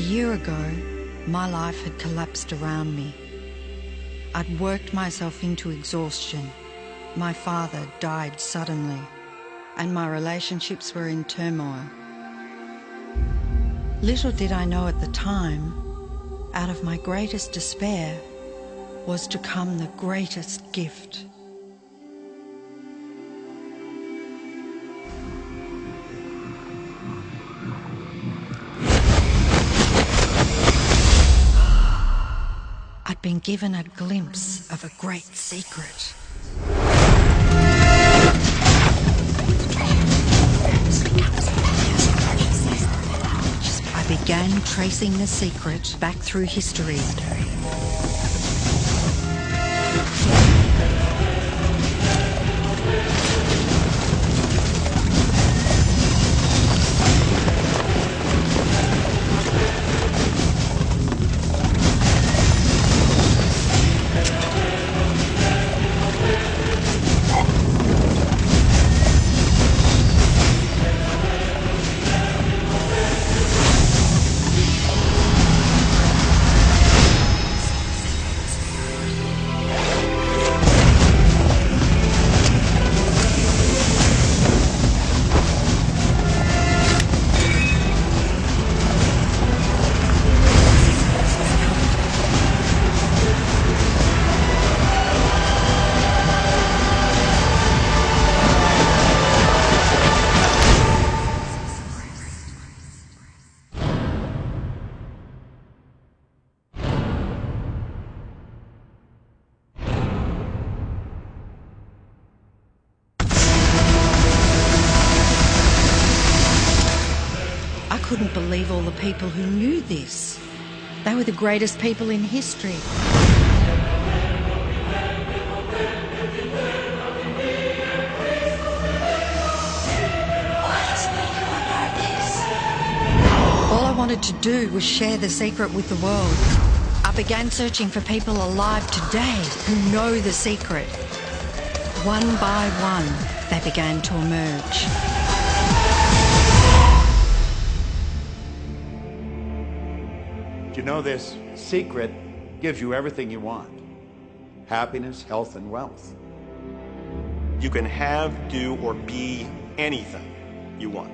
year ago, my life had collapsed around me. I'd worked myself into exhaustion. My father died suddenly, and my relationships were in turmoil. Little did I know at the time, out of my greatest despair was to come the greatest gift. I'd been given a glimpse of a great secret. I began tracing the secret back through history. I couldn't believe all the people who knew this. They were the greatest people in history. All I wanted to do was share the secret with the world. I began searching for people alive today who know the secret. One by one, they began to emerge. You know, this secret gives you everything you want. Happiness, health, and wealth. You can have, do, or be anything you want.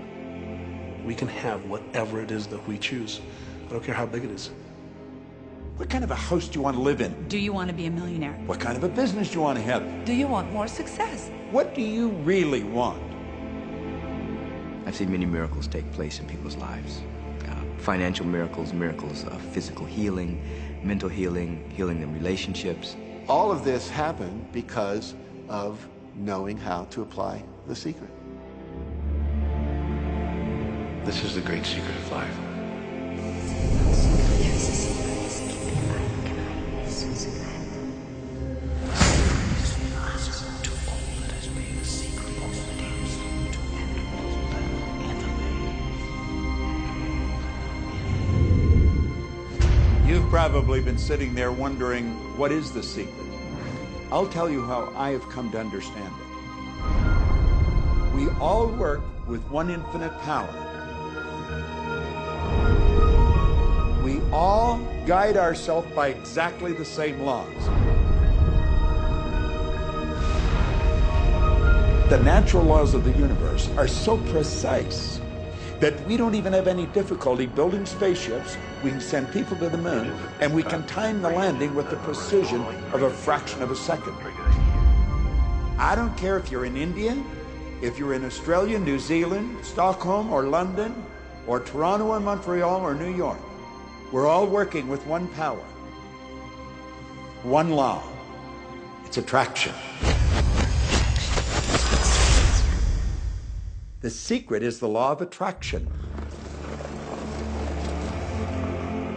We can have whatever it is that we choose. I don't care how big it is. What kind of a house do you want to live in? Do you want to be a millionaire? What kind of a business do you want to have? Do you want more success? What do you really want? I've seen many miracles take place in people's lives. Financial miracles, miracles of physical healing, mental healing, healing in relationships. All of this happened because of knowing how to apply the secret. This is the great secret of life. You've probably been sitting there wondering, what is the secret? I'll tell you how I have come to understand it. We all work with one infinite power. We all guide ourselves by exactly the same laws. The natural laws of the universe are so precise that we don't even have any difficulty building spaceships. We can send people to the moon, and we can time the landing with the precision of a fraction of a second. I don't care if you're in India, if you're in Australia, New Zealand, Stockholm, or London, or Toronto, or Montreal, or New York. We're all working with one power, one law. It's attraction. The secret is the law of attraction.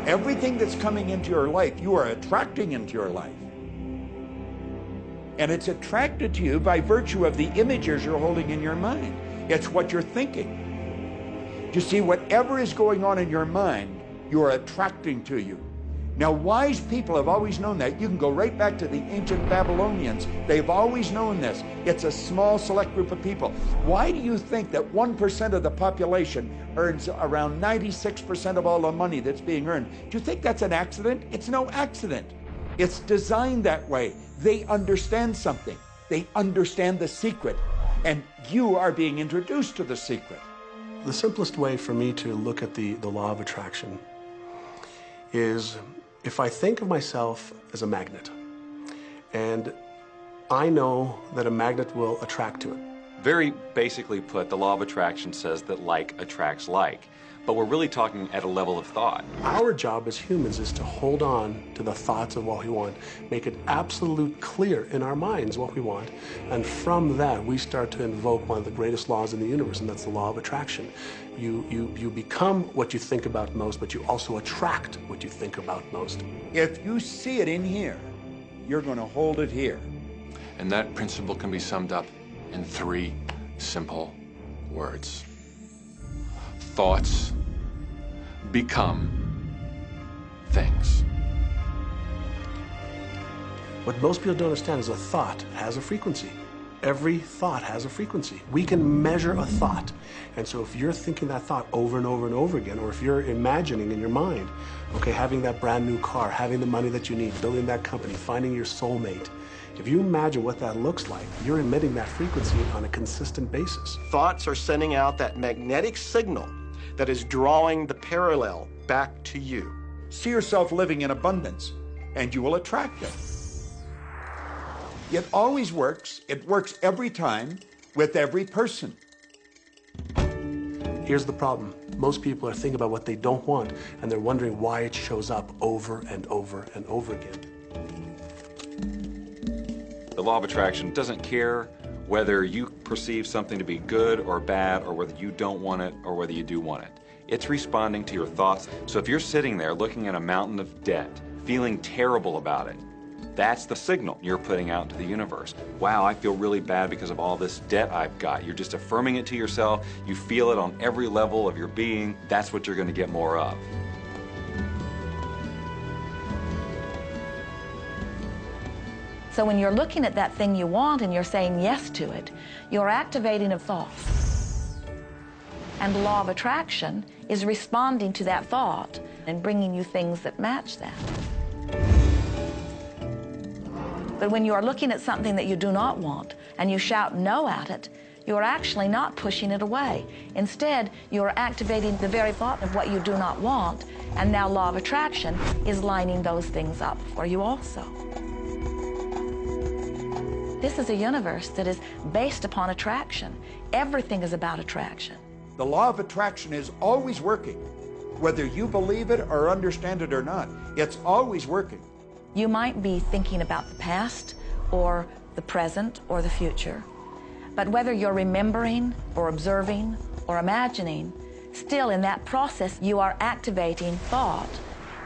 Everything that's coming into your life, you are attracting into your life. And it's attracted to you by virtue of the images you're holding in your mind. It's what you're thinking. You see, whatever is going on in your mind, you are attracting to you. Now, wise people have always known that. You can go right back to the ancient Babylonians. They've always known this. It's a small, select group of people. Why do you think that 1% of the population earns around 96% of all the money that's being earned? Do you think that's an accident? It's no accident. It's designed that way. They understand something. They understand the secret. And you are being introduced to the secret. The simplest way for me to look at the law of attraction is if I think of myself as a magnet, and I know that a magnet will attract to it. Very basically put, the law of attraction says that like attracts like, but we're really talking at a level of thought. Our job as humans is to hold on to the thoughts of what we want, make it absolute clear in our minds what we want, and from that we start to invoke one of the greatest laws in the universe, and that's the law of attraction. You become what you think about most, but you also attract what you think about most. If you see it in here, you're going to hold it here. And that principle can be summed up in 3 simple words. Thoughts become things. What most people don't understand is a thought has a frequency. Every thought has a frequency. We can measure a thought. And so if you're thinking that thought over and over and over again, or if you're imagining in your mind, okay, having that brand new car, having the money that you need, building that company, finding your soulmate, if you imagine what that looks like, you're emitting that frequency on a consistent basis. Thoughts are sending out that magnetic signal that is drawing the parallel back to you. See yourself living in abundance, and you will attract it. It always works. It works every time with every person. Here's the problem. Most people are thinking about what they don't want, and they're wondering why it shows up over and over and over again. The law of attraction doesn't care whether you perceive something to be good or bad, or whether you don't want it or whether you do want it. It's responding to your thoughts. So if you're sitting there looking at a mountain of debt, feeling terrible about it, that's the signal you're putting out into the universe. Wow, I feel really bad because of all this debt I've got. You're just affirming it to yourself. You feel it on every level of your being. That's what you're going to get more of. So when you're looking at that thing you want and you're saying yes to it, you're activating a thought. And the law of attraction is responding to that thought and bringing you things that match that. But when you are looking at something that you do not want and you shout no at it, you're actually not pushing it away. Instead, you're activating the very thought of what you do not want, and now law of attraction is lining those things up for you also. This is a universe that is based upon attraction. Everything is about attraction. The law of attraction is always working. Whether you believe it or understand it or not, it's always working. You might be thinking about the past or the present or the future, but whether you're remembering or observing or imagining, still in that process you are activating thought.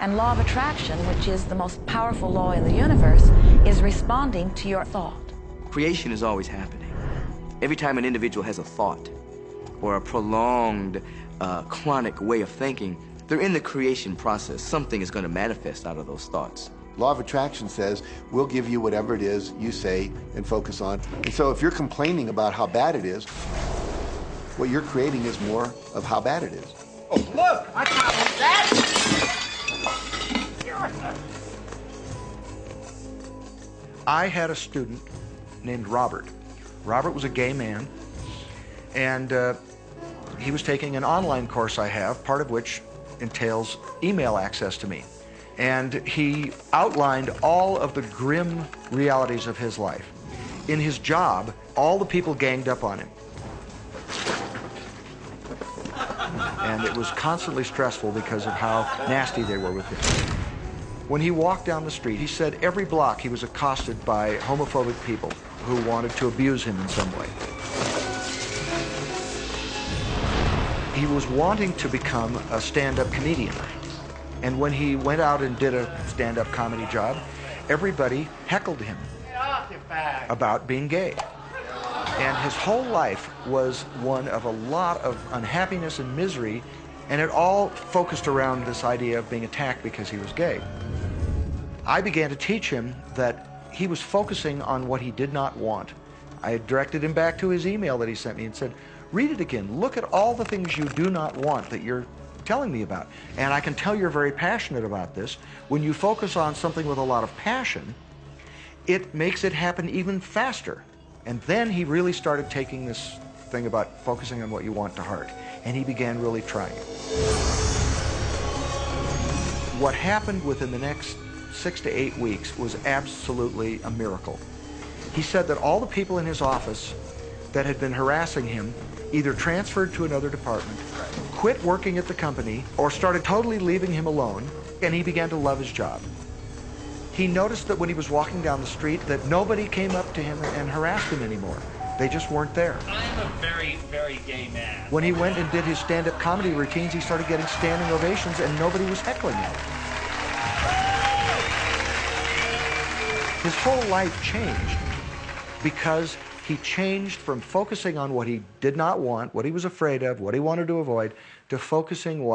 And law of attraction, which is the most powerful law in the universe, is responding to your thought. Creation is always happening. Every time an individual has a thought or a prolonged, chronic way of thinking, they're in the creation process. Something is going to manifest out of those thoughts. Law of attraction says, we'll give you whatever it is you say and focus on. And so if you're complaining about how bad it is, what you're creating is more of how bad it is. Oh, look! I found that! I had a student named Robert. Robert was a gay man, and he was taking an online course I have, part of which entails email access to me. And he outlined all of the grim realities of his life. In his job, all the people ganged up on him. And it was constantly stressful because of how nasty they were with him. When he walked down the street, he said every block he was accosted by homophobic people who wanted to abuse him in some way. He was wanting to become a stand-up comedian. And when he went out and did a stand-up comedy job, everybody heckled him about being gay. And his whole life was one of a lot of unhappiness and misery, and it all focused around this idea of being attacked because he was gay. I began to teach him that he was focusing on what he did not want. I directed him back to his email that he sent me and said, read it again. Look at all the things you do not want that you're telling me about. And I can tell you're very passionate about this. When you focus on something with a lot of passion, it makes it happen even faster. And then he really started taking this thing about focusing on what you want to heart. And he began really trying it. What happened within the next 6 to 8 weeks was absolutely a miracle. He said that all the people in his office that had been harassing him either transferred to another department, quit working at the company, or started totally leaving him alone, and he began to love his job. He noticed that when he was walking down the street that nobody came up to him and harassed him anymore. They just weren't there. I'm a very, very gay man. When he went and did his stand-up comedy routines, he started getting standing ovations and nobody was heckling him. His whole life changed because he changed from focusing on what he did not want, what he was afraid of, what he wanted to avoid, to focusing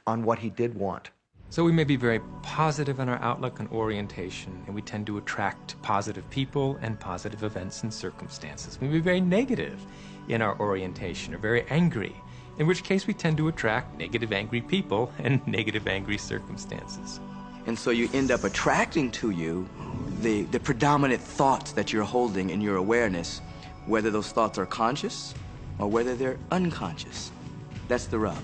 on what he did want. So we may be very positive in our outlook and orientation, and we tend to attract positive people and positive events and circumstances. We may be very negative in our orientation or very angry, in which case we tend to attract negative, angry people and negative, angry circumstances. And so you end up attracting to you the predominant thoughts that you're holding in your awareness, whether those thoughts are conscious or whether they're unconscious. That's the rub.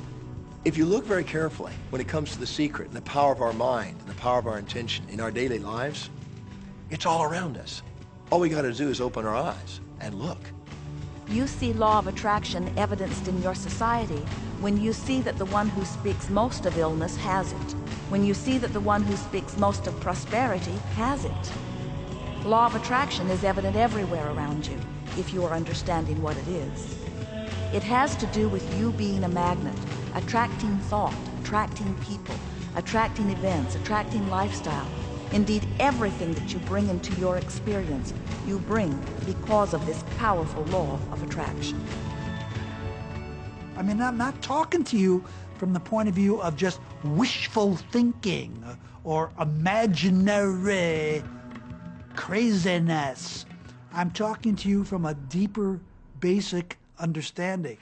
If you look very carefully when it comes to the secret and the power of our mind and the power of our intention in our daily lives, it's all around us. All we got to do is open our eyes and look. You see law of attraction evidenced in your society when you see that the one who speaks most of illness has it, when you see that the one who speaks most of prosperity has it. Law of attraction is evident everywhere around you if you are understanding what it is. It has to do with you being a magnet, attracting thought, attracting people, attracting events, attracting lifestyle. Indeed, everything that you bring into your experience, you bring because of this powerful law of attraction. I mean, I'm not talking to you from the point of view of just wishful thinking or imaginary craziness. I'm talking to you from a deeper, basic understanding.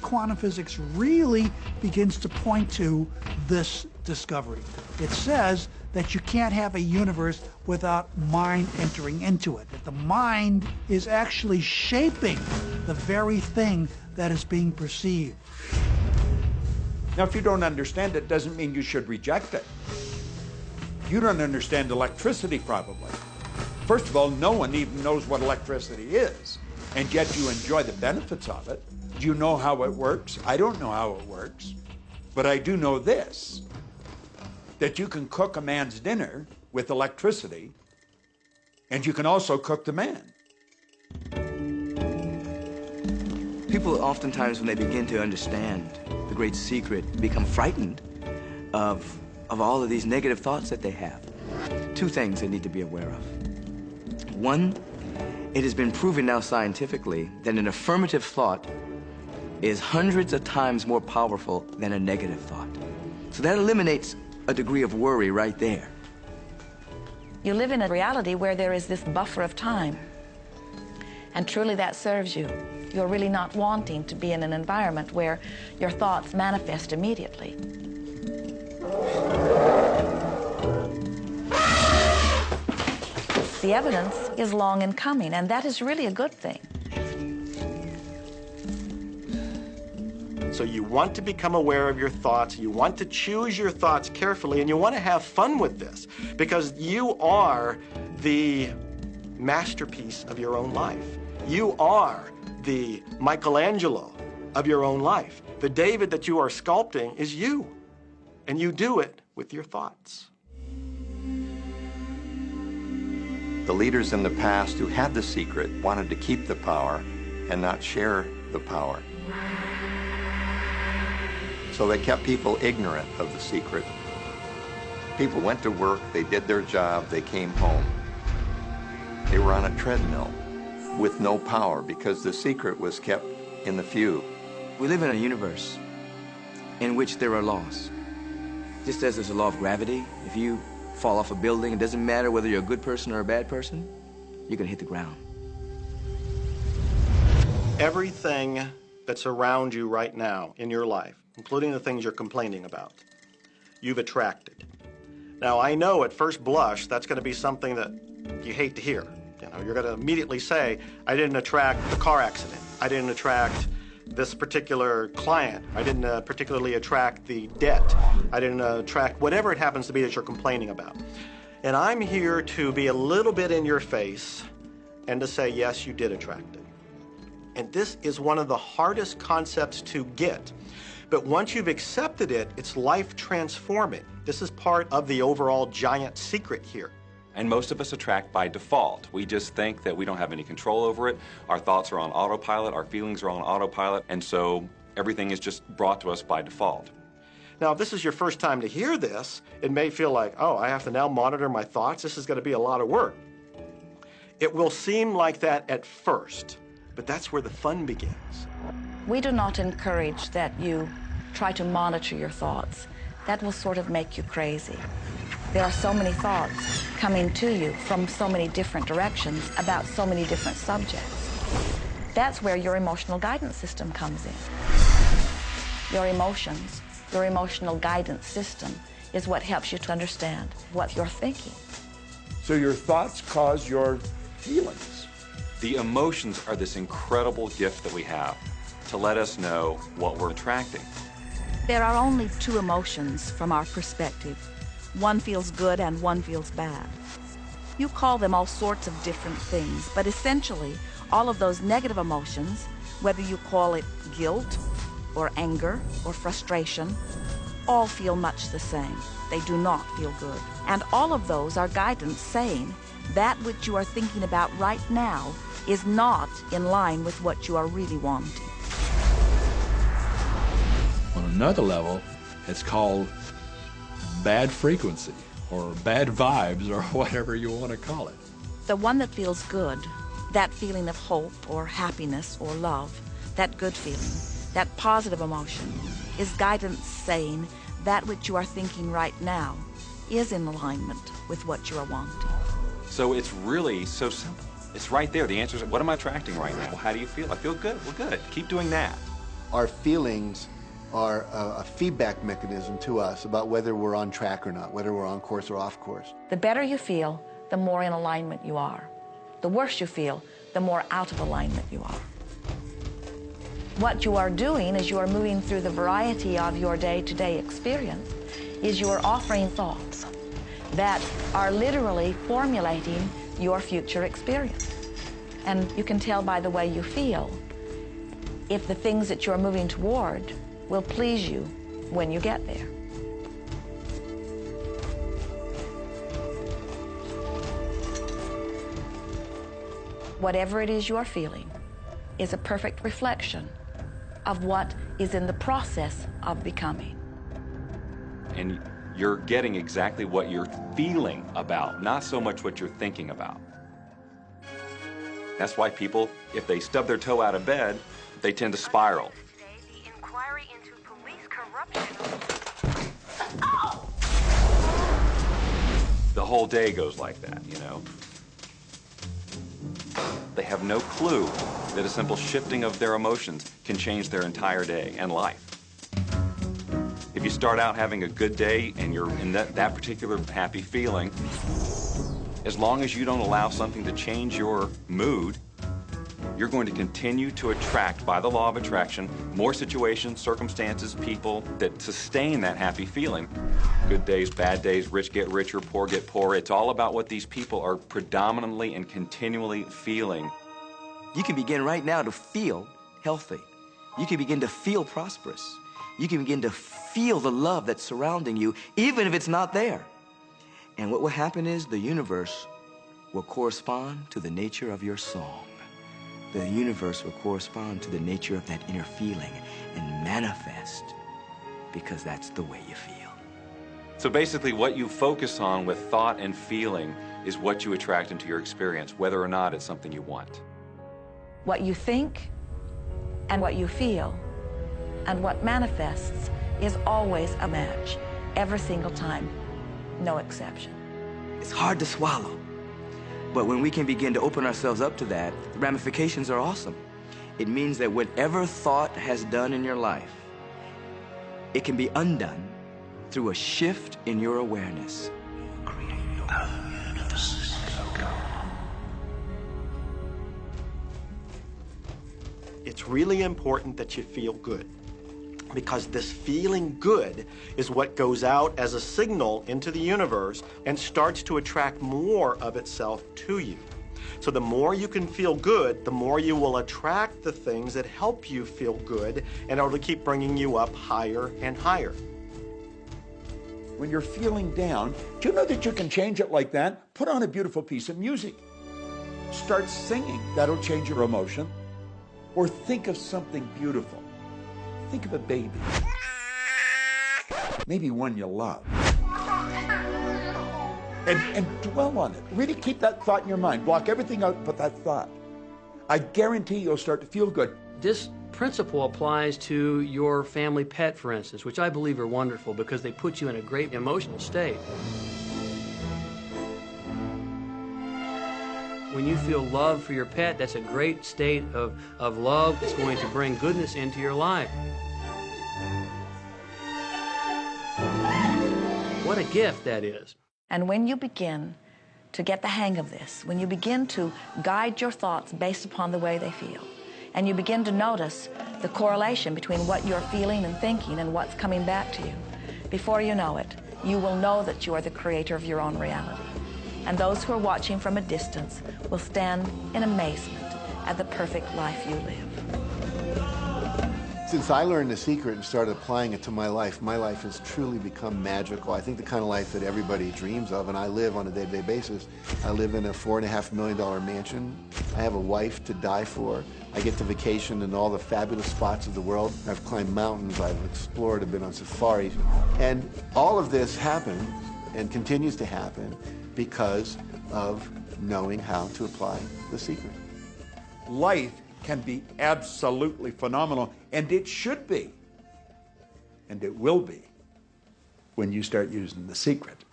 Quantum physics really begins to point to this discovery. It says that you can't have a universe without mind entering into it, that the mind is actually shaping the very thing that is being perceived. Now, if you don't understand it, doesn't mean you should reject it. You don't understand electricity, probably. First of all, no one even knows what electricity is, and yet you enjoy the benefits of it. Do you know how it works? I don't know how it works, but I do know this, that you can cook a man's dinner with electricity, and you can also cook the man. People oftentimes, when they begin to understand the great secret, become frightened of all of these negative thoughts that they have. Two things they need to be aware of. One, it has been proven now scientifically that an affirmative thought is hundreds of times more powerful than a negative thought. So that eliminates a degree of worry right there. You live in a reality where there is this buffer of time, and truly that serves you. You're really not wanting to be in an environment where your thoughts manifest immediately. The evidence is long in coming, and that is really a good thing. So you want to become aware of your thoughts, you want to choose your thoughts carefully, and you want to have fun with this, because you are the masterpiece of your own life. You are the Michelangelo of your own life. The David that you are sculpting is you, and you do it with your thoughts. The leaders in the past who had the secret wanted to keep the power and not share the power. So they kept people ignorant of the secret. People went to work, they did their job, they came home. They were on a treadmill with no power because the secret was kept in the few. We live in a universe in which there are laws. Just as there's a law of gravity, if you fall off a building, it doesn't matter whether you're a good person or a bad person, you're gonna hit the ground. Everything that's around you right now in your life, including the things you're complaining about, you've attracted. Now, I know at first blush that's going to be something that you hate to hear. You know, you're going to immediately say, I didn't attract the car accident. I didn't attract this particular client. I didn't particularly attract the debt. I didn't attract whatever it happens to be that you're complaining about. And I'm here to be a little bit in your face and to say, yes, you did attract it. And this is one of the hardest concepts to get. But once you've accepted it, it's life transforming. This is part of the overall giant secret here. And most of us attract by default. We just think that we don't have any control over it. Our thoughts are on autopilot, our feelings are on autopilot, and so everything is just brought to us by default. Now, if this is your first time to hear this, it may feel like, oh, I have to now monitor my thoughts. This is going to be a lot of work. It will seem like that at first, but that's where the fun begins. We do not encourage that you try to monitor your thoughts. That will sort of make you crazy. There are so many thoughts coming to you from so many different directions about so many different subjects. That's where your emotional guidance system comes in. Your emotions, your emotional guidance system is what helps you to understand what you're thinking. So your thoughts cause your feelings. The emotions are this incredible gift that we have to let us know what we're attracting. There are only two emotions from our perspective. One feels good and one feels bad. You call them all sorts of different things, but essentially, all of those negative emotions, whether you call it guilt or anger or frustration, all feel much the same. They do not feel good. And all of those are guidance saying that which you are thinking about right now is not in line with what you are really wanting. On another level, it's called bad frequency or bad vibes or whatever you want to call it. The one that feels good, that feeling of hope or happiness or love, that good feeling, that positive emotion, is guidance saying that which you are thinking right now is in alignment with what you are wanting. So it's really so simple. It's right there. The answer is, what am I attracting right now? Well, how do you feel? I feel good. Well, good. Keep doing that. Our feelings are a feedback mechanism to us about whether we're on track or not, whether we're on course or off course. The better you feel, the more in alignment you are. The worse you feel, the more out of alignment you are. What you are doing as you are moving through the variety of your day-to-day experience is you are offering thoughts that are literally formulating your future experience. And you can tell by the way you feel if the things that you're moving toward will please you when you get there. Whatever it is you are feeling is a perfect reflection of what is in the process of becoming. And you're getting exactly what you're feeling about, not so much what you're thinking about. That's why people, if they stub their toe out of bed, they tend to spiral. The whole day goes like that, you know. They have no clue that a simple shifting of their emotions can change their entire day and life. If you start out having a good day and you're in that particular happy feeling, as long as you don't allow something to change your mood, you're going to continue to attract, by the law of attraction, more situations, circumstances, people that sustain that happy feeling. Good days, bad days, rich get richer, poor get poorer. It's all about what these people are predominantly and continually feeling. You can begin right now to feel healthy. You can begin to feel prosperous. You can begin to feel the love that's surrounding you, even if it's not there. And what will happen is the universe will correspond to the nature of your song. The universe will correspond to the nature of that inner feeling and manifest, because that's the way you feel. So basically what you focus on with thought and feeling is what you attract into your experience, whether or not it's something you want. What you think and what you feel and what manifests is always a match. every single time, no exception. It's hard to swallow. But when we can begin to open ourselves up to that, the ramifications are awesome. It means that whatever thought has done in your life, it can be undone through a shift in your awareness. It's really important that you feel good, because this feeling good is what goes out as a signal into the universe and starts to attract more of itself to you. So the more you can feel good, the more you will attract the things that help you feel good and it'll keep bringing you up higher and higher. When you're feeling down, do you know that you can change it like that? Put on a beautiful piece of music. Start singing. That'll change your emotion. Or think of something beautiful. Think of a baby. Maybe one you love. And dwell on it. Really keep that thought in your mind. Block everything out, put that thought. I guarantee you'll start to feel good. This principle applies to your family pet, for instance, which I believe are wonderful because they put you in a great emotional state. When you feel love for your pet, that's a great state of love. It's going to bring goodness into your life. What a gift that is. And when you begin to get the hang of this, when you begin to guide your thoughts based upon the way they feel, and you begin to notice the correlation between what you're feeling and thinking and what's coming back to you, before you know it, you will know that you are the creator of your own reality. And those who are watching from a distance will stand in amazement at the perfect life you live. Since I learned the secret and started applying it to my life has truly become magical. I think the kind of life that everybody dreams of, and I live on a day-to-day basis. I live in a $4.5 million mansion. I have a wife to die for. I get to vacation in all the fabulous spots of the world. I've climbed mountains, I've explored, I've been on safaris. And all of this happened and continues to happen because of knowing how to apply the secret. Life can be absolutely phenomenal, and it should be, and it will be, when you start using the secret.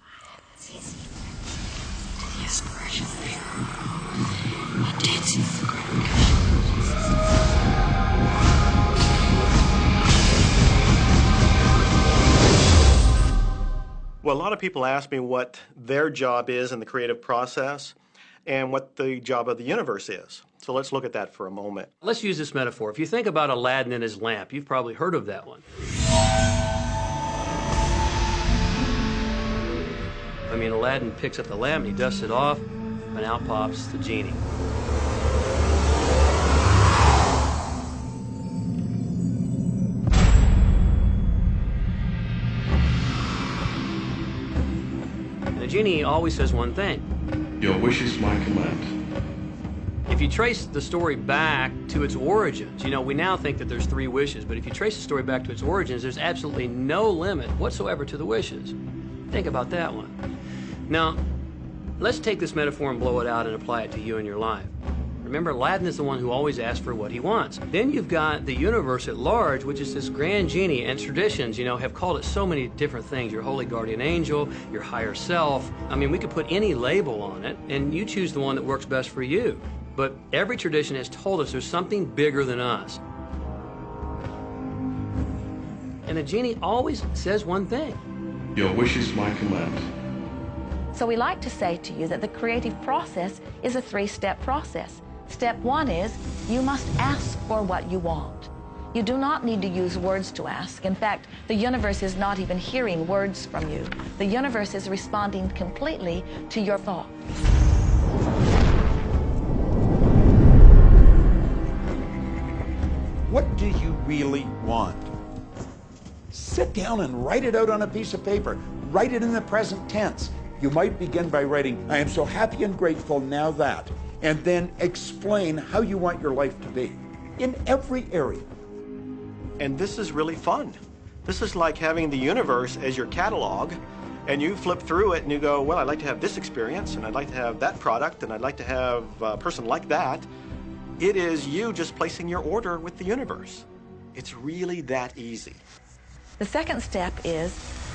Well, a lot of people ask me what their job is in the creative process and what the job of the universe is. So let's look at that for a moment. Let's use this metaphor. If you think about Aladdin and his lamp, you've probably heard of that one. I mean, Aladdin picks up the lamp and he dusts it off, and out pops the genie. And the genie always says one thing. Your wish is my command. If you trace the story back to its origins, you know, we now think that there's 3 wishes, but if you trace the story back to its origins, there's absolutely no limit whatsoever to the wishes. Think about that one. Now, let's take this metaphor and blow it out and apply it to you and your life. Remember, Aladdin is the one who always asks for what he wants. Then you've got the universe at large, which is this grand genie, and traditions, you know, have called it so many different things. Your holy guardian angel, your higher self. I mean, we could put any label on it, and you choose the one that works best for you. But every tradition has told us there's something bigger than us. And the genie always says one thing. Your wish is my command. So we like to say to you that the creative process is a 3-step process. Step 1 is you must ask for what you want. You do not need to use words to ask. In fact, the universe is not even hearing words from you. The universe is responding completely to your thoughts. What do you really want? Sit down and write it out on a piece of paper. Write it in the present tense. You might begin by writing, I am so happy and grateful now that, and then explain how you want your life to be in every area. And this is really fun. This is like having the universe as your catalog, and you flip through it and you go, well, I'd like to have this experience, and I'd like to have that product, and I'd like to have a person like that. It is you just placing your order with the universe. It's really that easy. The second step is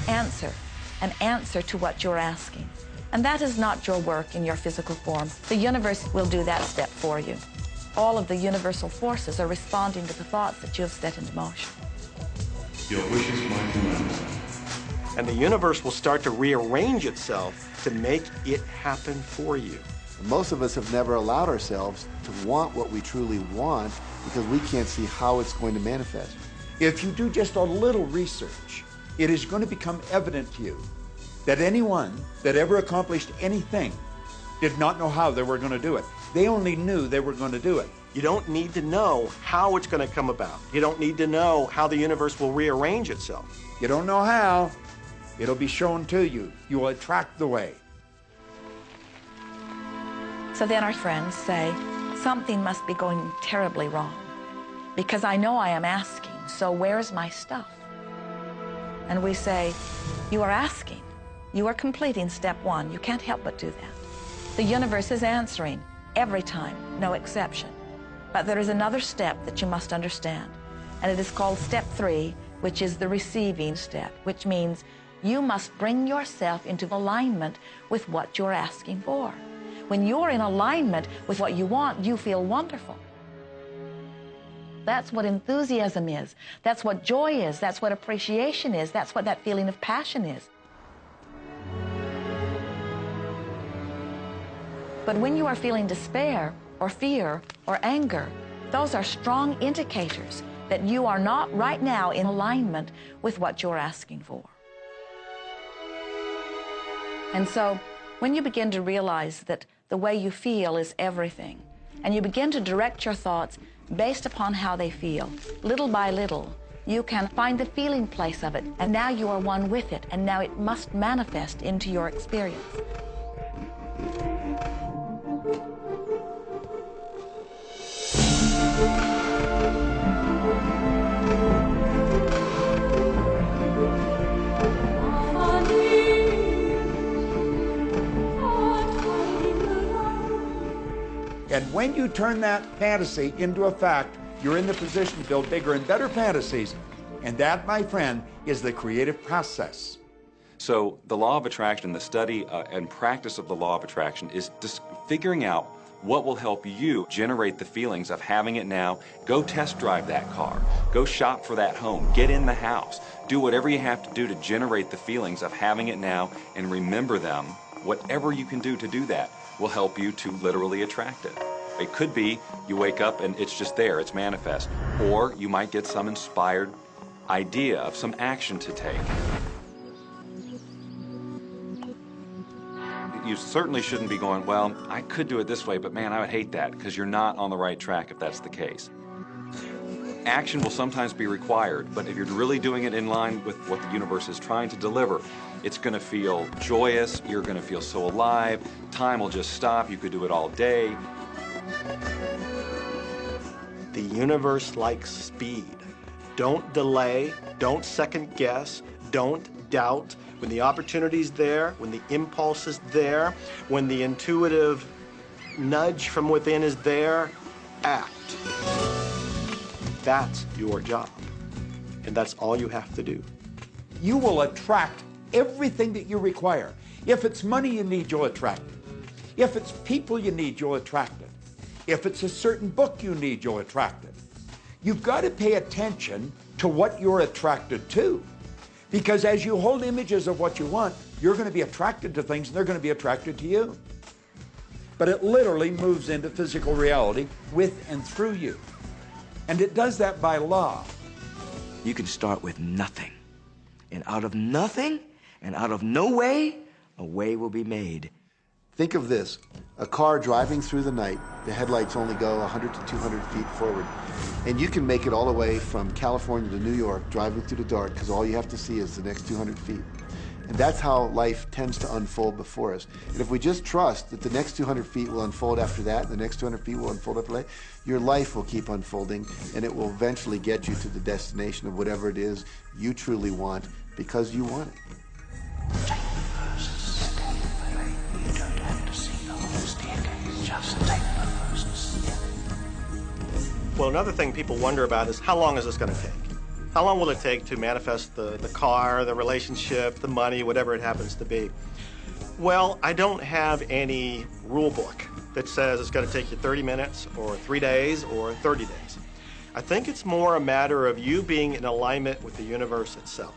answer, an answer to what you're asking. And that is not your work in your physical form. The universe will do that step for you. All of the universal forces are responding to the thoughts that you have set into motion. Your wishes might be manifest. And the universe will start to rearrange itself to make it happen for you. Most of us have never allowed ourselves to want what we truly want because we can't see how it's going to manifest. If you do just a little research, it is going to become evident to you that anyone that ever accomplished anything did not know how they were going to do it. They only knew they were going to do it. You don't need to know how it's going to come about. You don't need to know how the universe will rearrange itself. You don't know how. It'll be shown to you. You will attract the way. So then our friends say, something must be going terribly wrong because I know I am asking, so where's my stuff? And we say, you are asking. You are completing step one. You can't help but do that. The universe is answering every time, no exception. But there is another step that you must understand, and it is called step 3, which is the receiving step, which means you must bring yourself into alignment with what you're asking for. When you're in alignment with what you want, you feel wonderful. That's what enthusiasm is. That's what joy is. That's what appreciation is. That's what that feeling of passion is. But when you are feeling despair or fear or anger, those are strong indicators that you are not right now in alignment with what you're asking for. And so when you begin to realize that the way you feel is everything, and you begin to direct your thoughts based upon how they feel, little by little, you can find the feeling place of it, and now you are one with it, and now it must manifest into your experience. And when you turn that fantasy into a fact, you're in the position to build bigger and better fantasies. And that, my friend, is the creative process. So the law of attraction, the study and practice of the law of attraction is just figuring out what will help you generate the feelings of having it now. Go test drive that car. Go shop for that home. Get in the house. Do whatever you have to do to generate the feelings of having it now and remember them. Whatever you can do to do that will help you to literally attract it. It could be you wake up and it's just there, it's manifest. Or you might get some inspired idea of some action to take. You certainly shouldn't be going, well, I could do it this way, but man, I would hate that, because you're not on the right track if that's the case. Action will sometimes be required, but if you're really doing it in line with what the universe is trying to deliver, it's going to feel joyous, you're going to feel so alive, time will just stop, you could do it all day. The universe likes speed. Don't delay, don't second guess, don't doubt. When the opportunity's there, when the impulse is there, when the intuitive nudge from within is there, act. That's your job. And that's all you have to do. You will attract everything that you require. If it's money you need, you'll attract it. If it's people you need, you'll attract it. If it's a certain book you need, you'll attract it. You've got to pay attention to what you're attracted to. Because as you hold images of what you want, you're going to be attracted to things and they're going to be attracted to you. But it literally moves into physical reality with and through you. And it does that by law. You can start with nothing. And out of nothing and out of no way, a way will be made. Think of this, a car driving through the night, the headlights only go 100 to 200 feet forward, and you can make it all the way from California to New York driving through the dark because all you have to see is the next 200 feet. And that's how life tends to unfold before us. And if we just trust that the next 200 feet will unfold after that, and the next 200 feet will unfold after that, your life will keep unfolding, and it will eventually get you to the destination of whatever it is you truly want because you want it. Well, another thing people wonder about is how long is this going to take? How long will it take to manifest the car, the relationship, the money, whatever it happens to be? Well, I don't have any rule book that says it's going to take you 30 minutes or 3 days or 30 days. I think it's more a matter of you being in alignment with the universe itself.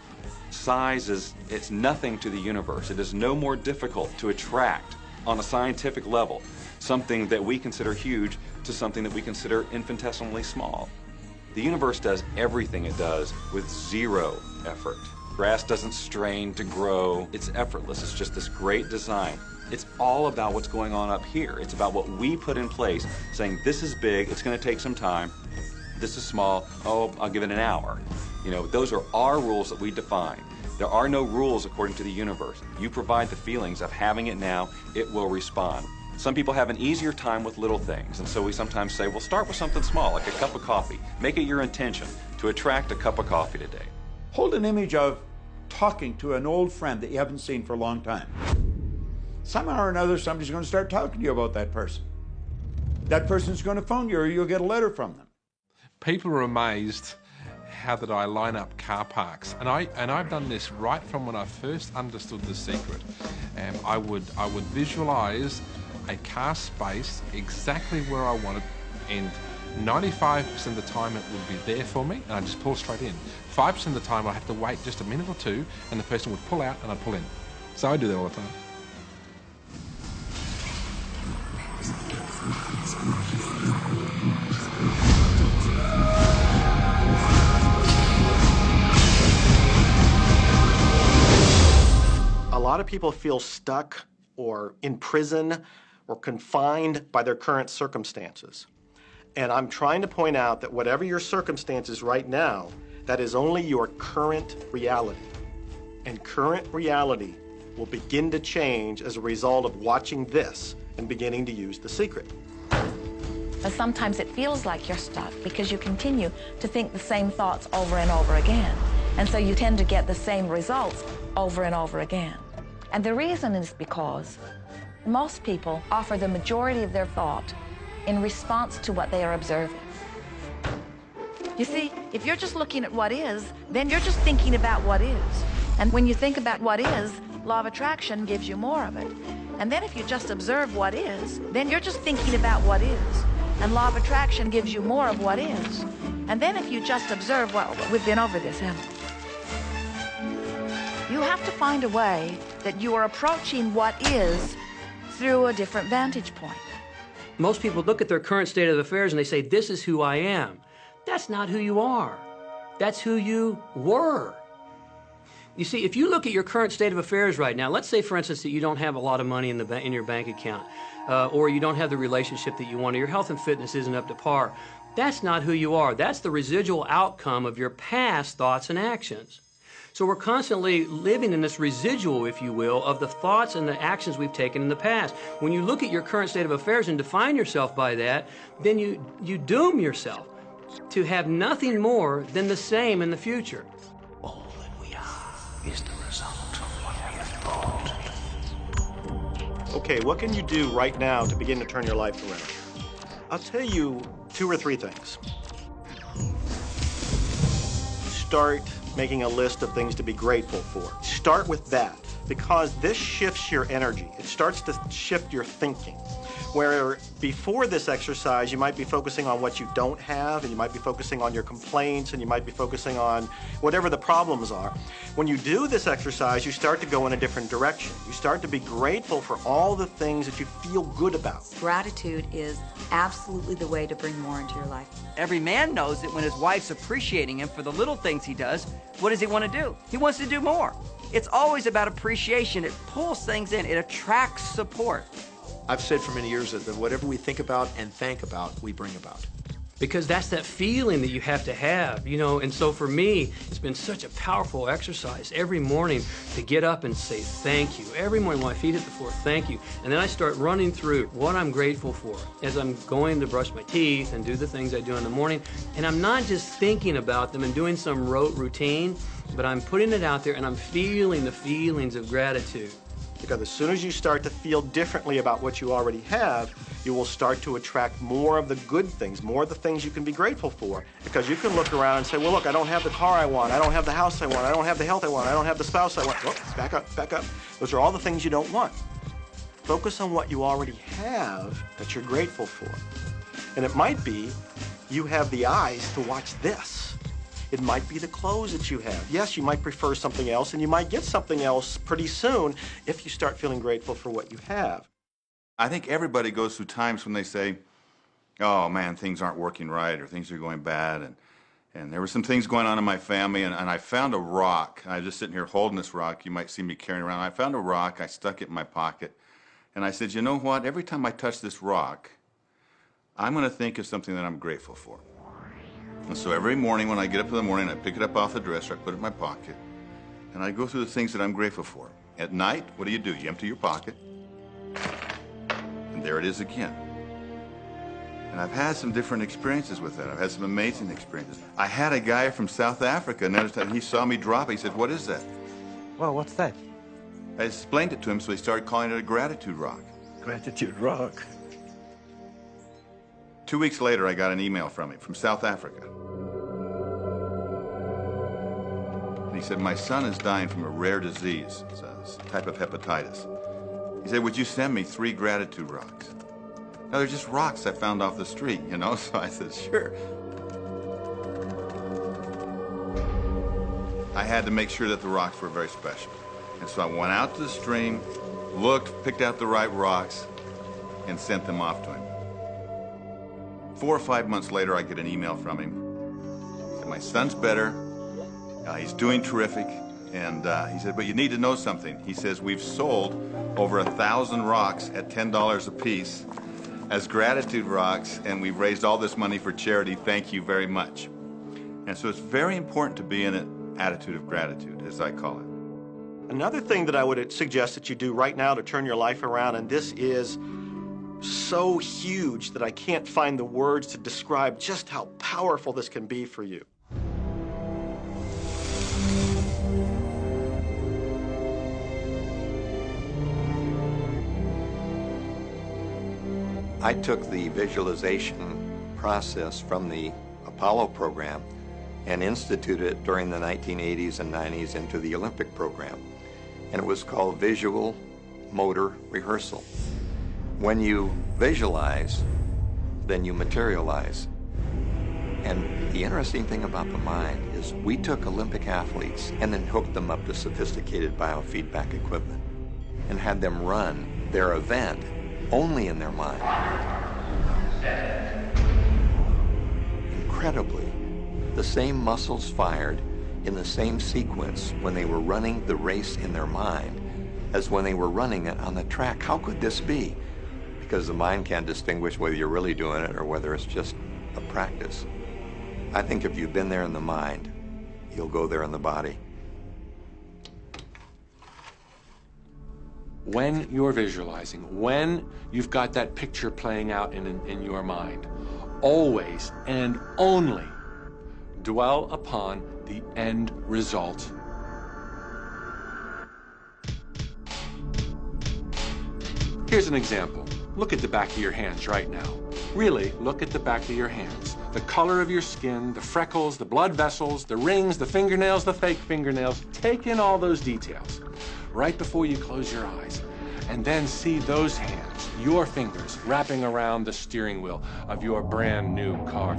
Size it's nothing to the universe. It is no more difficult to attract on a scientific level something that we consider huge to something that we consider infinitesimally small. The universe does everything it does with zero effort. Grass doesn't strain to grow. It's effortless. It's just this great design. It's all about what's going on up here. It's about what we put in place, saying this is big, it's going to take some time. This is small, oh, I'll give it an hour. You know, those are our rules that we define. There are no rules according to the universe. You provide the feelings of having it now, it will respond. Some people have an easier time with little things, and so we sometimes say, well, start with something small, like a cup of coffee. Make it your intention to attract a cup of coffee today. Hold an image of talking to an old friend that you haven't seen for a long time. Somehow or another, somebody's going to start talking to you about that person. That person's going to phone you, or you'll get a letter from them. People are amazed how that I line up car parks, and I've done this right from when I first understood The Secret. I would visualize a car space exactly where I wanted, and 95% of the time it would be there for me, and I just pull straight in. 5% of the time I have to wait just a minute or two, and the person would pull out and I'd pull in. So I do that all the time. A lot of people feel stuck or in prison or confined by their current circumstances. And I'm trying to point out that whatever your circumstances right now, that is only your current reality. And current reality will begin to change as a result of watching this and beginning to use The Secret. But sometimes it feels like you're stuck because you continue to think the same thoughts over and over again. And so you tend to get the same results over and over again. And the reason is because most people offer the majority of their thought in response to what they are observing. You see, if you're just looking at what is, then you're just thinking about what is. And when you think about what is, law of attraction gives you more of it. And then if you just observe what is, then you're just thinking about what is. And law of attraction gives you more of what is. And then if you just observe, well, we've been over this, haven't we? You have to find a way that you are approaching what is through a different vantage point. Most people look at their current state of affairs and they say, this is who I am. That's not who you are. That's who you were. You see, if you look at your current state of affairs right now, let's say, for instance, that you don't have a lot of money in your bank account, or you don't have the relationship that you want, or your health and fitness isn't up to par. That's not who you are. That's the residual outcome of your past thoughts and actions. So we're constantly living in this residual, if you will, of the thoughts and the actions we've taken in the past. When you look at your current state of affairs and define yourself by that, then you doom yourself to have nothing more than the same in the future. All that we are is the result of what we have thought. Okay, what can you do right now to begin to turn your life around? I'll tell you 2 or 3 things. Start making a list of things to be grateful for. Start with that, because this shifts your energy. It starts to shift your thinking. Where before this exercise, you might be focusing on what you don't have, and you might be focusing on your complaints, and you might be focusing on whatever the problems are. When you do this exercise, you start to go in a different direction. You start to be grateful for all the things that you feel good about. Gratitude is absolutely the way to bring more into your life. Every man knows that when his wife's appreciating him for the little things he does, what does he want to do? He wants to do more. It's always about appreciation. It pulls things in. It attracts support. I've said for many years that whatever we think about and thank about, we bring about. Because that's that feeling that you have to have, you know. And so for me, it's been such a powerful exercise every morning to get up and say thank you. Every morning when my feet hit the floor, thank you. And then I start running through what I'm grateful for as I'm going to brush my teeth and do the things I do in the morning. And I'm not just thinking about them and doing some rote routine, but I'm putting it out there and I'm feeling the feelings of gratitude. Because as soon as you start to feel differently about what you already have, you will start to attract more of the good things, more of the things you can be grateful for. Because you can look around and say, well, look, I don't have the car I want, I don't have the house I want, I don't have the health I want, I don't have the spouse I want. Whoop, back up, back up. Those are all the things you don't want. Focus on what you already have that you're grateful for. And it might be you have the eyes to watch this. It might be the clothes that you have. Yes, you might prefer something else, and you might get something else pretty soon if you start feeling grateful for what you have. I think everybody goes through times when they say, oh man, things aren't working right, or things are going bad, and there were some things going on in my family, and I found a rock. I was just sitting here holding this rock. You might see me carrying around. I found a rock. I stuck it in my pocket, and I said, you know what? Every time I touch this rock, I'm going to think of something that I'm grateful for. And so every morning when I get up in the morning, I pick it up off the dresser, I put it in my pocket, and I go through the things that I'm grateful for. At night, what do? You empty your pocket, and there it is again. And I've had some different experiences with that. I've had some amazing experiences. I had a guy from South Africa, and he saw me drop it. He said, what is that? Well, what's that? I explained it to him, so he started calling it a gratitude rock. Gratitude rock. 2 weeks later, I got an email from him from South Africa. And he said, my son is dying from a rare disease. It's a type of hepatitis. He said, would you send me 3 gratitude rocks? Now, they're just rocks I found off the street, you know? So I said, sure. I had to make sure that the rocks were very special. And so I went out to the stream, looked, picked out the right rocks, and sent them off to him. 4 or 5 months later, I get an email from him. He said, my son's better. He's doing terrific. And he said, but you need to know something. He says, we've sold over 1,000 rocks at $10 a piece as gratitude rocks, and we've raised all this money for charity. Thank you very much. And so it's very important to be in an attitude of gratitude, as I call it. Another thing that I would suggest that you do right now to turn your life around, and this is so huge that I can't find the words to describe just how powerful this can be for you. I took the visualization process from the Apollo program and instituted it during the 1980s and 90s into the Olympic program. And it was called Visual Motor Rehearsal. When you visualize, then you materialize. And the interesting thing about the mind is we took Olympic athletes and then hooked them up to sophisticated biofeedback equipment and had them run their event only in their mind. Incredibly, the same muscles fired in the same sequence when they were running the race in their mind as when they were running it on the track. How could this be? Because the mind can't distinguish whether you're really doing it or whether it's just a practice. I think if you've been there in the mind, you'll go there in the body. When you're visualizing, when you've got that picture playing out in your mind, always and only dwell upon the end result. Here's an example. Look at the back of your hands right now. Really, look at the back of your hands. The color of your skin, the freckles, the blood vessels, the rings, the fingernails, the fake fingernails. Take in all those details right before you close your eyes. And then see those hands, your fingers, wrapping around the steering wheel of your brand new car.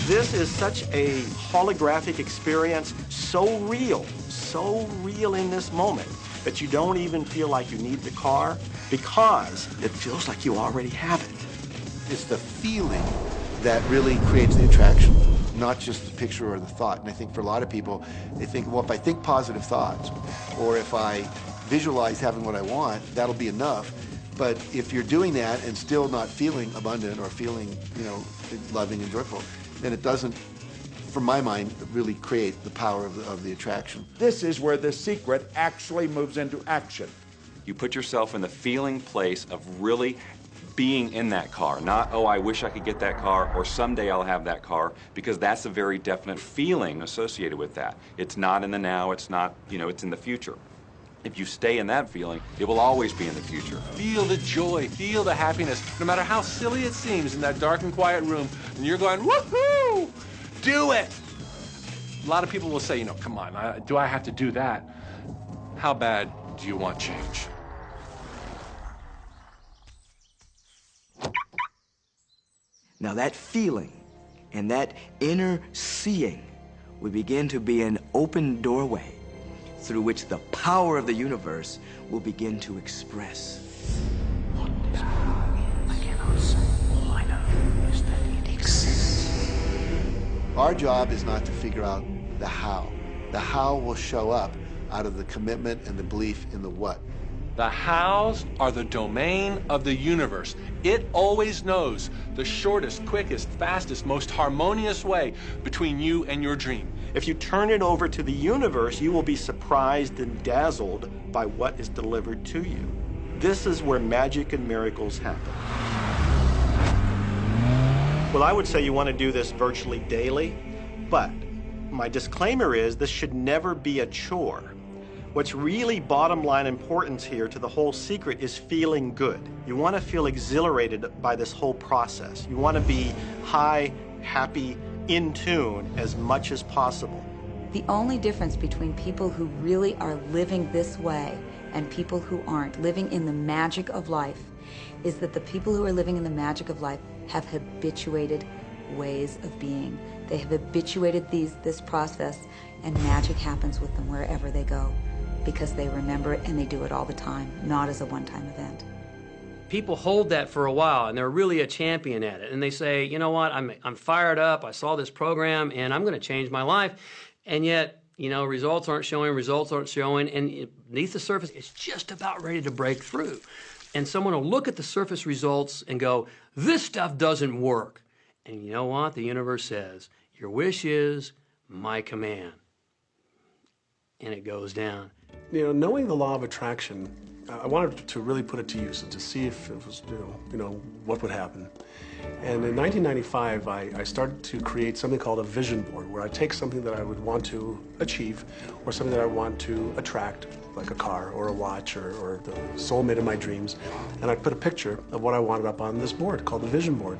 This is such a holographic experience, so real in this moment, that you don't even feel like you need the car because it feels like you already have it. It's the feeling that really creates the attraction, not just the picture or the thought. And I think for a lot of people, they think, well, if I think positive thoughts, or if I visualize having what I want, that'll be enough. But if you're doing that and still not feeling abundant or feeling, loving and joyful, then it doesn't, from my mind, really create the power of the attraction. This is where the secret actually moves into action. You put yourself in the feeling place of really being in that car, not, oh, I wish I could get that car, or someday I'll have that car, because that's a very definite feeling associated with that. It's not in the now, it's not, it's in the future. If you stay in that feeling, it will always be in the future. Feel the joy, feel the happiness, no matter how silly it seems in that dark and quiet room, and you're going, woohoo! Do it! A lot of people will say, come on, do I have to do that? How bad do you want change? Now that feeling and that inner seeing will begin to be an open doorway through which the power of the universe will begin to express. What is power in? I cannot say. All I know is that it exists. Our job is not to figure out the how. The how will show up out of the commitment and the belief in the what. The hows are the domain of the universe. It always knows the shortest, quickest, fastest, most harmonious way between you and your dream. If you turn it over to the universe, you will be surprised and dazzled by what is delivered to you. This is where magic and miracles happen. Well, I would say you want to do this virtually daily, but my disclaimer is this should never be a chore. What's really bottom line importance here to the whole secret is feeling good. You want to feel exhilarated by this whole process. You want to be high, happy, in tune as much as possible. The only difference between people who really are living this way and people who aren't, living in the magic of life, is that the people who are living in the magic of life have habituated ways of being. They have habituated this process, and magic happens with them wherever they go, because they remember it and they do it all the time, not as a one-time event. People hold that for a while, and they're really a champion at it. And they say, you know what, I'm fired up, I saw this program, and I'm going to change my life. And yet, results aren't showing, and beneath the surface, it's just about ready to break through. And someone will look at the surface results and go, this stuff doesn't work. And you know what? The universe says, your wish is my command. And it goes down. Knowing the law of attraction, I wanted to really put it to use and to see if it was, what would happen. And in 1995, I started to create something called a vision board, where I take something that I would want to achieve, or something that I want to attract, like a car or a watch or the soulmate of my dreams, and I'd put a picture of what I wanted up on this board called the vision board.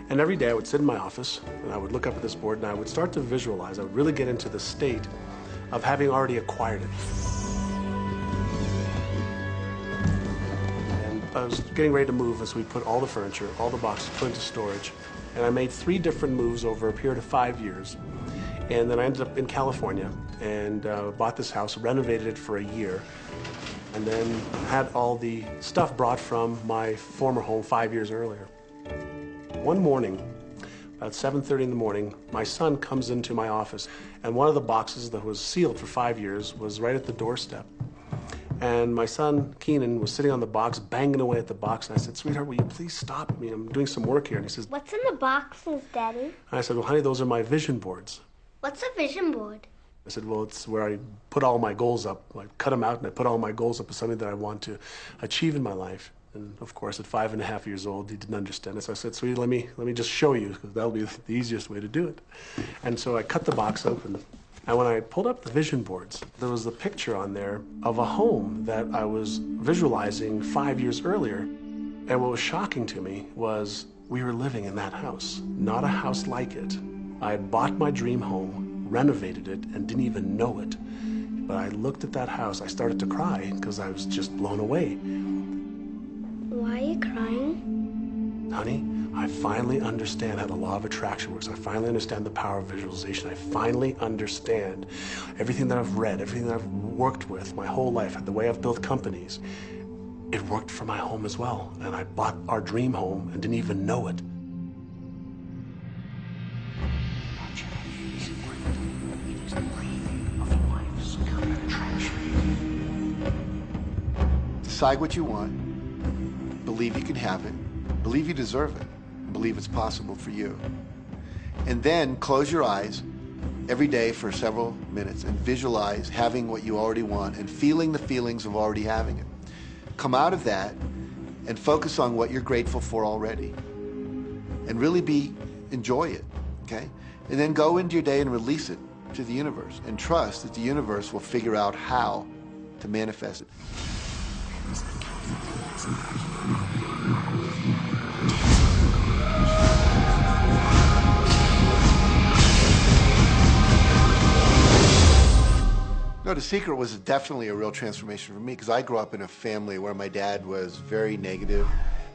And every day I would sit in my office and I would look up at this board and I would start to visualize. I would really get into the state of having already acquired it. And I was getting ready to move as we put all the furniture, all the boxes put into storage. And I made 3 different moves over a period of 5 years. And then I ended up in California and bought this house, renovated it for a year, and then had all the stuff brought from my former home 5 years earlier. One morning, about 7:30 in the morning, my son comes into my office, and one of the boxes that was sealed for 5 years was right at the doorstep. And my son, Keenan, was sitting on the box, banging away at the box, and I said, sweetheart, will you please stop me? I'm doing some work here. And he says, what's in the boxes, Daddy? And I said, well, honey, those are my vision boards. What's a vision board? I said, well, it's where I put all my goals up. I cut them out and I put all my goals up as something that I want to achieve in my life. And of course, at 5.5 years old, he didn't understand it. So I said, sweetie, let me just show you, because that'll be the easiest way to do it. And so I cut the box open. And when I pulled up the vision boards, there was a picture on there of a home that I was visualizing 5 years earlier. And what was shocking to me was we were living in that house, not a house like it. I had bought my dream home, renovated it, and didn't even know it. But I looked at that house, I started to cry because I was just blown away. Why are you crying? Honey, I finally understand how the law of attraction works. I finally understand the power of visualization. I finally understand everything that I've read, everything that I've worked with my whole life, the way I've built companies. It worked for my home as well. And I bought our dream home and didn't even know it. Decide what you want, believe you can have it, believe you deserve it, and believe it's possible for you. And then close your eyes every day for several minutes and visualize having what you already want and feeling the feelings of already having it. Come out of that and focus on what you're grateful for already. And really enjoy it, okay? And then go into your day and release it to the universe and trust that the universe will figure out how to manifest it. No, The Secret was definitely a real transformation for me because I grew up in a family where my dad was very negative,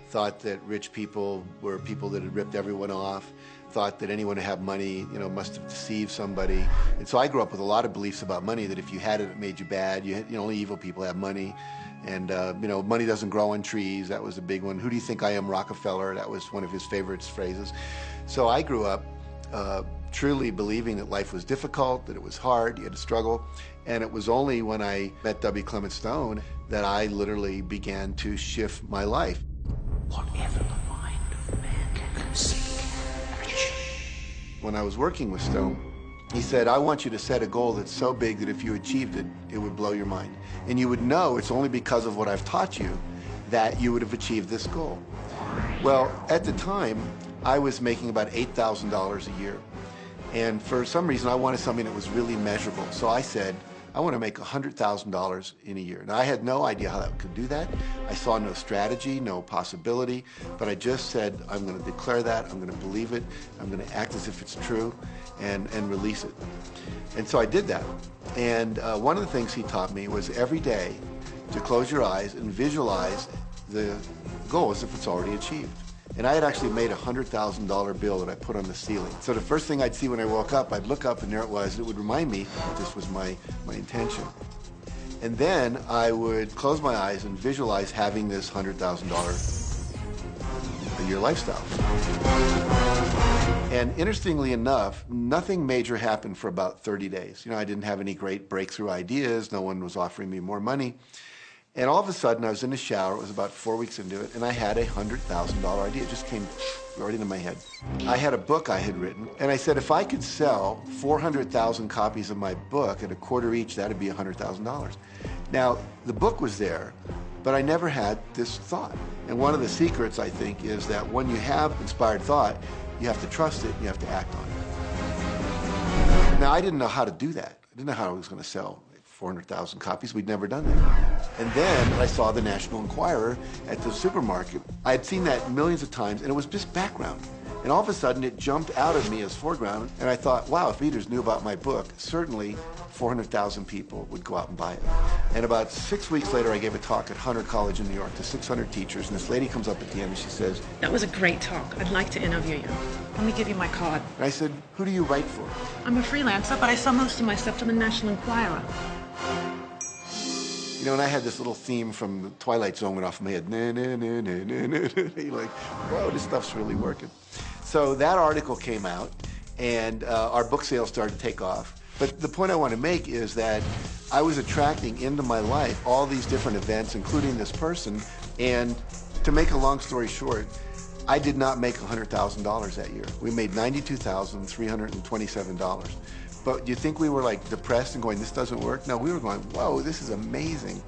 thought that rich people were people that had ripped everyone off, thought that anyone who had money, must have deceived somebody. And so I grew up with a lot of beliefs about money, that if you had it, it made you bad. Only evil people have money. And, money doesn't grow on trees. That was a big one. Who do you think I am, Rockefeller? That was one of his favorite phrases. So I grew up truly believing that life was difficult, that it was hard, you had to struggle. And it was only when I met W. Clement Stone that I literally began to shift my life. Whatever the mind of man can conceive and achieve. When I was working with Stone, he said, I want you to set a goal that's so big that if you achieved it, it would blow your mind. And you would know it's only because of what I've taught you that you would have achieved this goal. Well, at the time, I was making about $8,000 a year. And for some reason, I wanted something that was really measurable. So I said, I want to make $100,000 in a year. Now, I had no idea how I could do that. I saw no strategy, no possibility, but I just said, I'm going to declare that, I'm going to believe it, I'm going to act as if it's true, and release it. And so I did that. And one of the things he taught me was every day to close your eyes and visualize the goal as if it's already achieved. And I had actually made a $100,000 bill that I put on the ceiling. So the first thing I'd see when I woke up, I'd look up and there it was. It would remind me that this was my intention. And then I would close my eyes and visualize having this $100,000 a year lifestyle. And interestingly enough, nothing major happened for about 30 days. I didn't have any great breakthrough ideas. No one was offering me more money. And all of a sudden, I was in the shower, it was about 4 weeks into it, and I had a $100,000 idea. It just came right into my head. I had a book I had written, and I said, if I could sell 400,000 copies of my book at $0.25 each, that'd be $100,000. Now, the book was there, but I never had this thought. And one of the secrets, I think, is that when you have inspired thought, you have to trust it, and you have to act on it. Now, I didn't know how to do that. I didn't know how I was going to sell 400,000 copies. We'd never done that. And then I saw the National Enquirer at the supermarket. I had seen that millions of times, and it was just background. And all of a sudden, it jumped out of me as foreground, and I thought, wow, if readers knew about my book, certainly 400,000 people would go out and buy it. And about 6 weeks later, I gave a talk at Hunter College in New York to 600 teachers, and this lady comes up at the end and she says, that was a great talk. I'd like to interview you. Let me give you my card. And I said, who do you write for? I'm a freelancer, but I sell most of my stuff to the National Enquirer. And I had this little theme from the Twilight Zone went off in my head. Na, na, na, na, na, na. You're like, whoa, this stuff's really working. So that article came out, and our book sales started to take off. But the point I want to make is that I was attracting into my life all these different events, including this person. And to make a long story short, I did not make $100,000 that year. We made $92,327. But do you think we were like depressed and going, this doesn't work? No, we were going, whoa, this is amazing.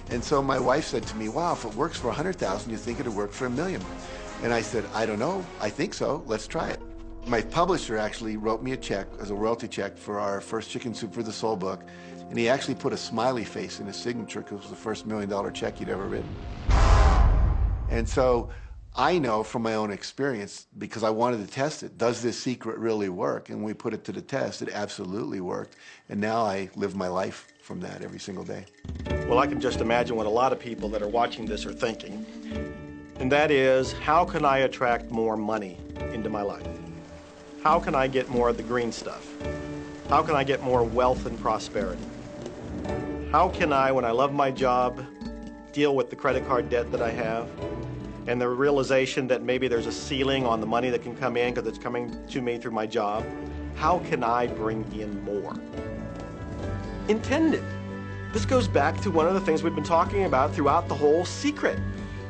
And so my wife said to me, wow, if it works for 100,000, you think it'd work for $1 million? And I said, I don't know. I think so. Let's try it. My publisher actually wrote me a check as a royalty check for our first Chicken Soup for the Soul book. And he actually put a smiley face in his signature because it was the first $1 million check he'd ever written. And so I know from my own experience, because I wanted to test it, does this secret really work? And we put it to the test. It absolutely worked. And now I live my life from that every single day. Well, I can just imagine what a lot of people that are watching this are thinking. And that is, how can I attract more money into my life? How can I get more of the green stuff? How can I get more wealth and prosperity? How can I, when I love my job, deal with the credit card debt that I have? And the realization that maybe there's a ceiling on the money that can come in because it's coming to me through my job. How can I bring in more? Intended. This goes back to one of the things we've been talking about throughout the whole secret.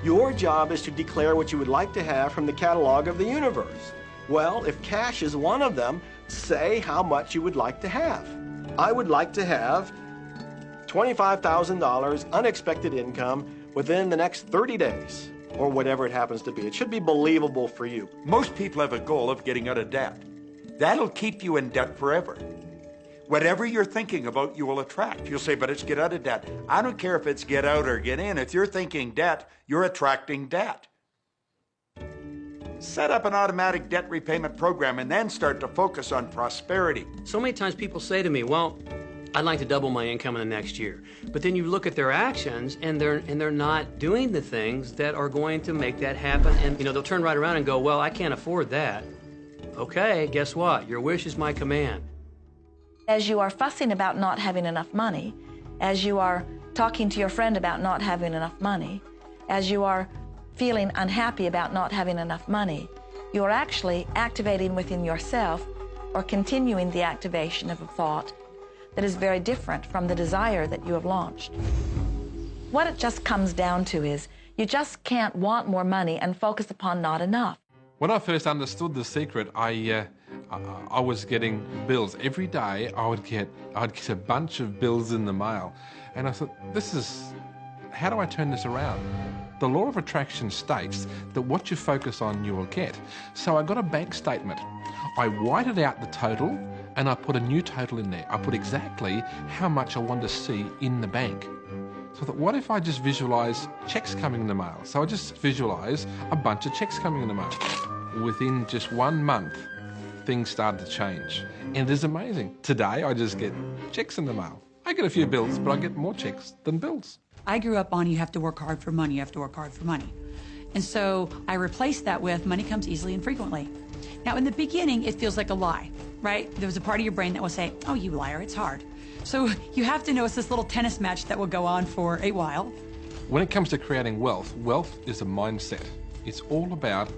Your job is to declare what you would like to have from the catalog of the universe. Well, if cash is one of them, say how much you would like to have. I would like to have $25,000 unexpected income within the next 30 days. or whatever it happens to be. It should be believable for you. Most people have a goal of getting out of debt. That'll keep you in debt forever. Whatever you're thinking about, you will attract. You'll say, but it's get out of debt. I don't care if it's get out or get in. If you're thinking debt, you're attracting debt. Set up an automatic debt repayment program and then start to focus on prosperity. So many times people say to me, well, I'd like to double my income in the next year. But then you look at their actions and they're not doing the things that are going to make that happen. And they'll turn right around and go, well, I can't afford that. Okay, guess what? Your wish is my command. As you are fussing about not having enough money, as you are talking to your friend about not having enough money, as you are feeling unhappy about not having enough money, you are actually activating within yourself or continuing the activation of a thought that is very different from the desire that you have launched. What it just comes down to is you just can't want more money and focus upon not enough. When I first understood The Secret, I was getting bills. Every day I'd get a bunch of bills in the mail. And I thought, how do I turn this around? The law of attraction states that what you focus on, you will get. So I got a bank statement. I whited out the total and I put a new total in there. I put exactly how much I wanted to see in the bank. So I thought, what if I just visualize checks coming in the mail? So I just visualize a bunch of checks coming in the mail. Within just 1 month, things started to change. And it is amazing. Today, I just get checks in the mail. I get a few bills, but I get more checks than bills. I grew up on you have to work hard for money, you have to work hard for money. And so I replaced that with money comes easily and frequently. Now, in the beginning, it feels like a lie, right? There was a part of your brain that will say, oh, you liar, it's hard. So you have to know it's this little tennis match that will go on for a while. When it comes to creating wealth, wealth is a mindset. It's all about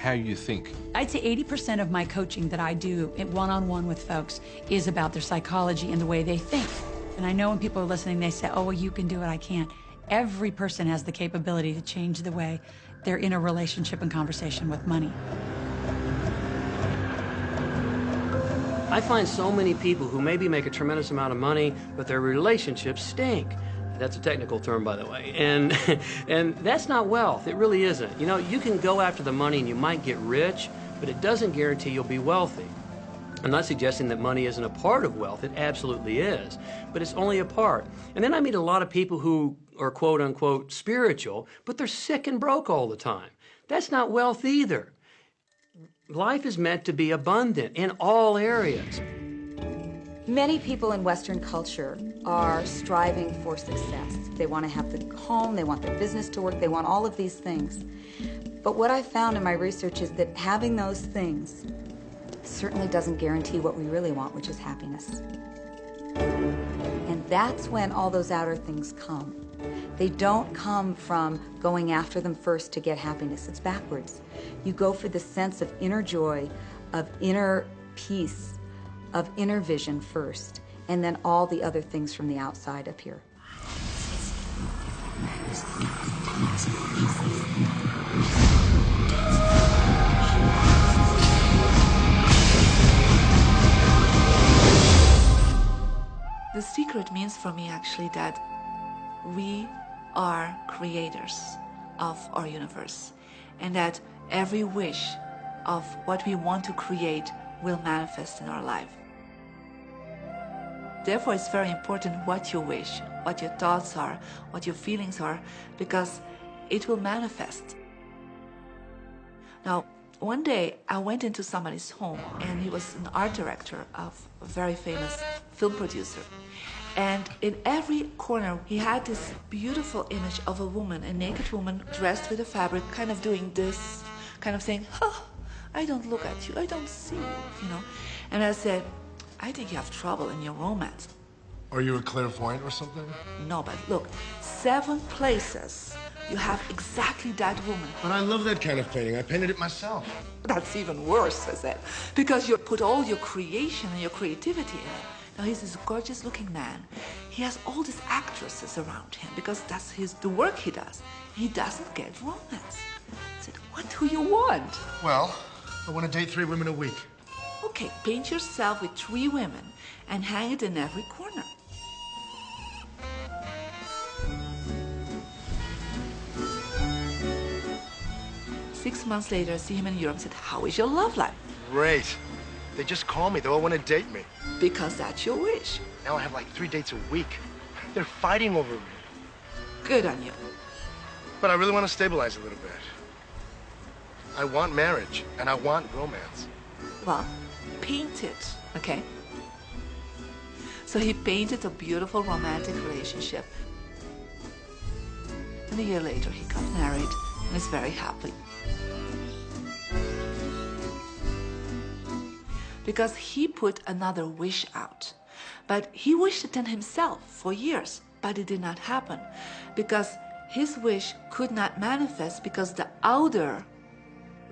how you think. I'd say 80% of my coaching that I do one-on-one with folks is about their psychology and the way they think. And I know when people are listening, they say, oh, well, you can do it, I can't. Every person has the capability to change the way they're in a relationship and conversation with money. I find so many people who maybe make a tremendous amount of money, but their relationships stink. That's a technical term, by the way. And that's not wealth. It really isn't. You can go after the money and you might get rich, but it doesn't guarantee you'll be wealthy. I'm not suggesting that money isn't a part of wealth. It absolutely is. But it's only a part. And then I meet a lot of people who are quote-unquote spiritual, but they're sick and broke all the time. That's not wealth either. Life is meant to be abundant in all areas. Many people in Western culture are striving for success. They want to have the home, they want their business to work, they want all of these things. But what I found in my research is that having those things certainly doesn't guarantee what we really want, which is happiness. And that's when all those outer things come. They don't come from going after them first to get happiness. It's backwards. You go for the sense of inner joy, of inner peace, of inner vision first, and then all the other things from the outside appear. The secret means for me actually that we are creators of our universe, and that every wish of what we want to create will manifest in our life. Therefore, it's very important what you wish, what your thoughts are, what your feelings are, because it will manifest. Now, one day I went into somebody's home, and he was an art director of a very famous film producer. And in every corner, he had this beautiful image of a woman, a naked woman dressed with a fabric, kind of doing this, kind of saying, oh, I don't look at you, I don't see you, And I said, I think you have trouble in your romance. Are you a clairvoyant or something? No, but look, 7 places you have exactly that woman. But I love that kind of painting. I painted it myself. That's even worse, I said, because you put all your creation and your creativity in it. Now, he's this gorgeous-looking man. He has all these actresses around him because that's the work he does. He doesn't get romance. I said, what do you want? Well, I want to date 3 women a week. Okay, paint yourself with 3 women and hang it in every corner. 6 months later, I see him in Europe and said, how is your love life? Great. They just call me. They all want to date me. Because that's your wish. Now I have like 3 dates a week. They're fighting over me. Good on you. But I really want to stabilize a little bit. I want marriage, and I want romance. Well, paint it, okay? So he painted a beautiful romantic relationship. And a year later, he got married and is very happy. Because he put another wish out. But he wished it in himself for years, but it did not happen. Because his wish could not manifest because the outer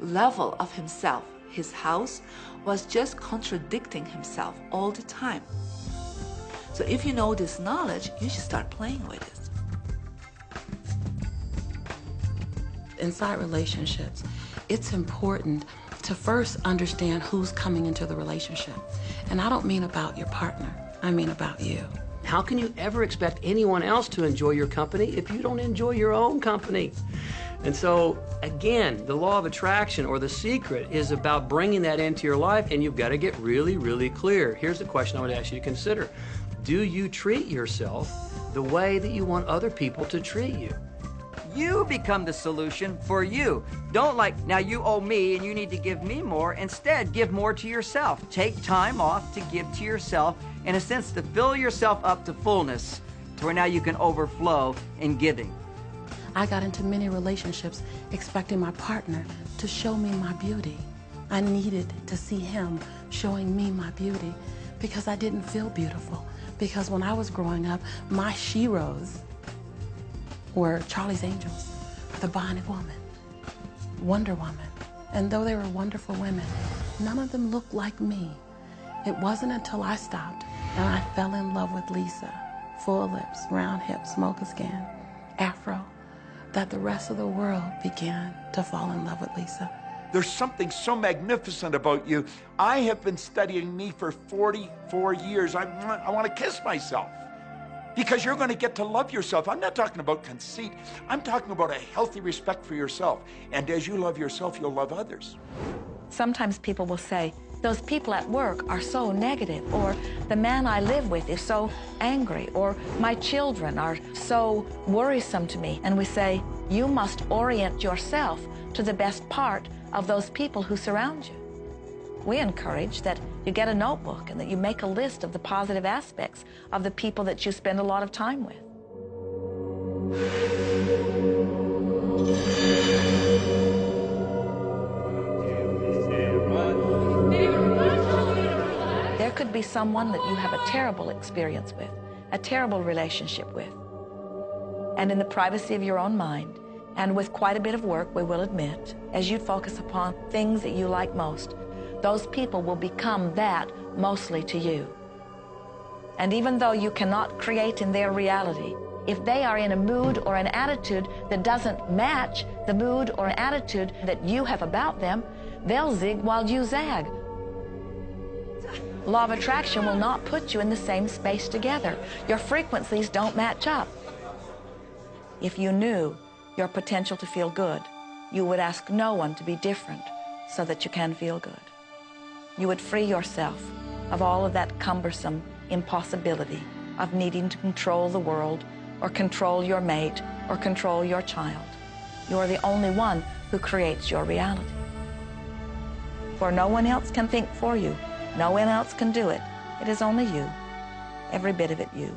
level of himself, his house, was just contradicting himself all the time. So if you know this knowledge, you should start playing with it. Inside relationships, it's important to first understand who's coming into the relationship. And I don't mean about your partner, I mean about you. How can you ever expect anyone else to enjoy your company if you don't enjoy your own company? And so, again, the law of attraction, or the secret, is about bringing that into your life, and you've got to get really, really clear. Here's the question I would ask you to consider. Do you treat yourself the way that you want other people to treat you? You become the solution for you. Don't now you owe me and you need to give me more. Instead, give more to yourself. Take time off to give to yourself, in a sense, to fill yourself up to fullness, to where now you can overflow in giving. I got into many relationships expecting my partner to show me my beauty. I needed to see him showing me my beauty because I didn't feel beautiful. Because when I was growing up, my sheroes were Charlie's Angels, the Bionic Woman, Wonder Woman. And though they were wonderful women, none of them looked like me. It wasn't until I stopped and I fell in love with Lisa, full lips, round hips, mocha skin, afro, that the rest of the world began to fall in love with Lisa. There's something so magnificent about you. I have been studying me for 44 years. I want to kiss myself because you're going to get to love yourself. I'm not talking about conceit. I'm talking about a healthy respect for yourself. And as you love yourself, you'll love others. Sometimes people will say, those people at work are so negative, or the man I live with is so angry, or my children are so worrisome to me. And we say, you must orient yourself to the best part of those people who surround you. We encourage that you get a notebook and that you make a list of the positive aspects of the people that you spend a lot of time with. There could be someone that you have a terrible experience with, a terrible relationship with. And in the privacy of your own mind, and with quite a bit of work, we will admit, as you focus upon things that you like most, those people will become that mostly to you. And even though you cannot create in their reality, if they are in a mood or an attitude that doesn't match the mood or attitude that you have about them, they'll zig while you zag. Law of attraction will not put you in the same space together. Your frequencies don't match up. If you knew your potential to feel good, you would ask no one to be different so that you can feel good. You would free yourself of all of that cumbersome impossibility of needing to control the world or control your mate or control your child. You are the only one who creates your reality. For no one else can think for you. No one else can do it. It is only you. Every bit of it you.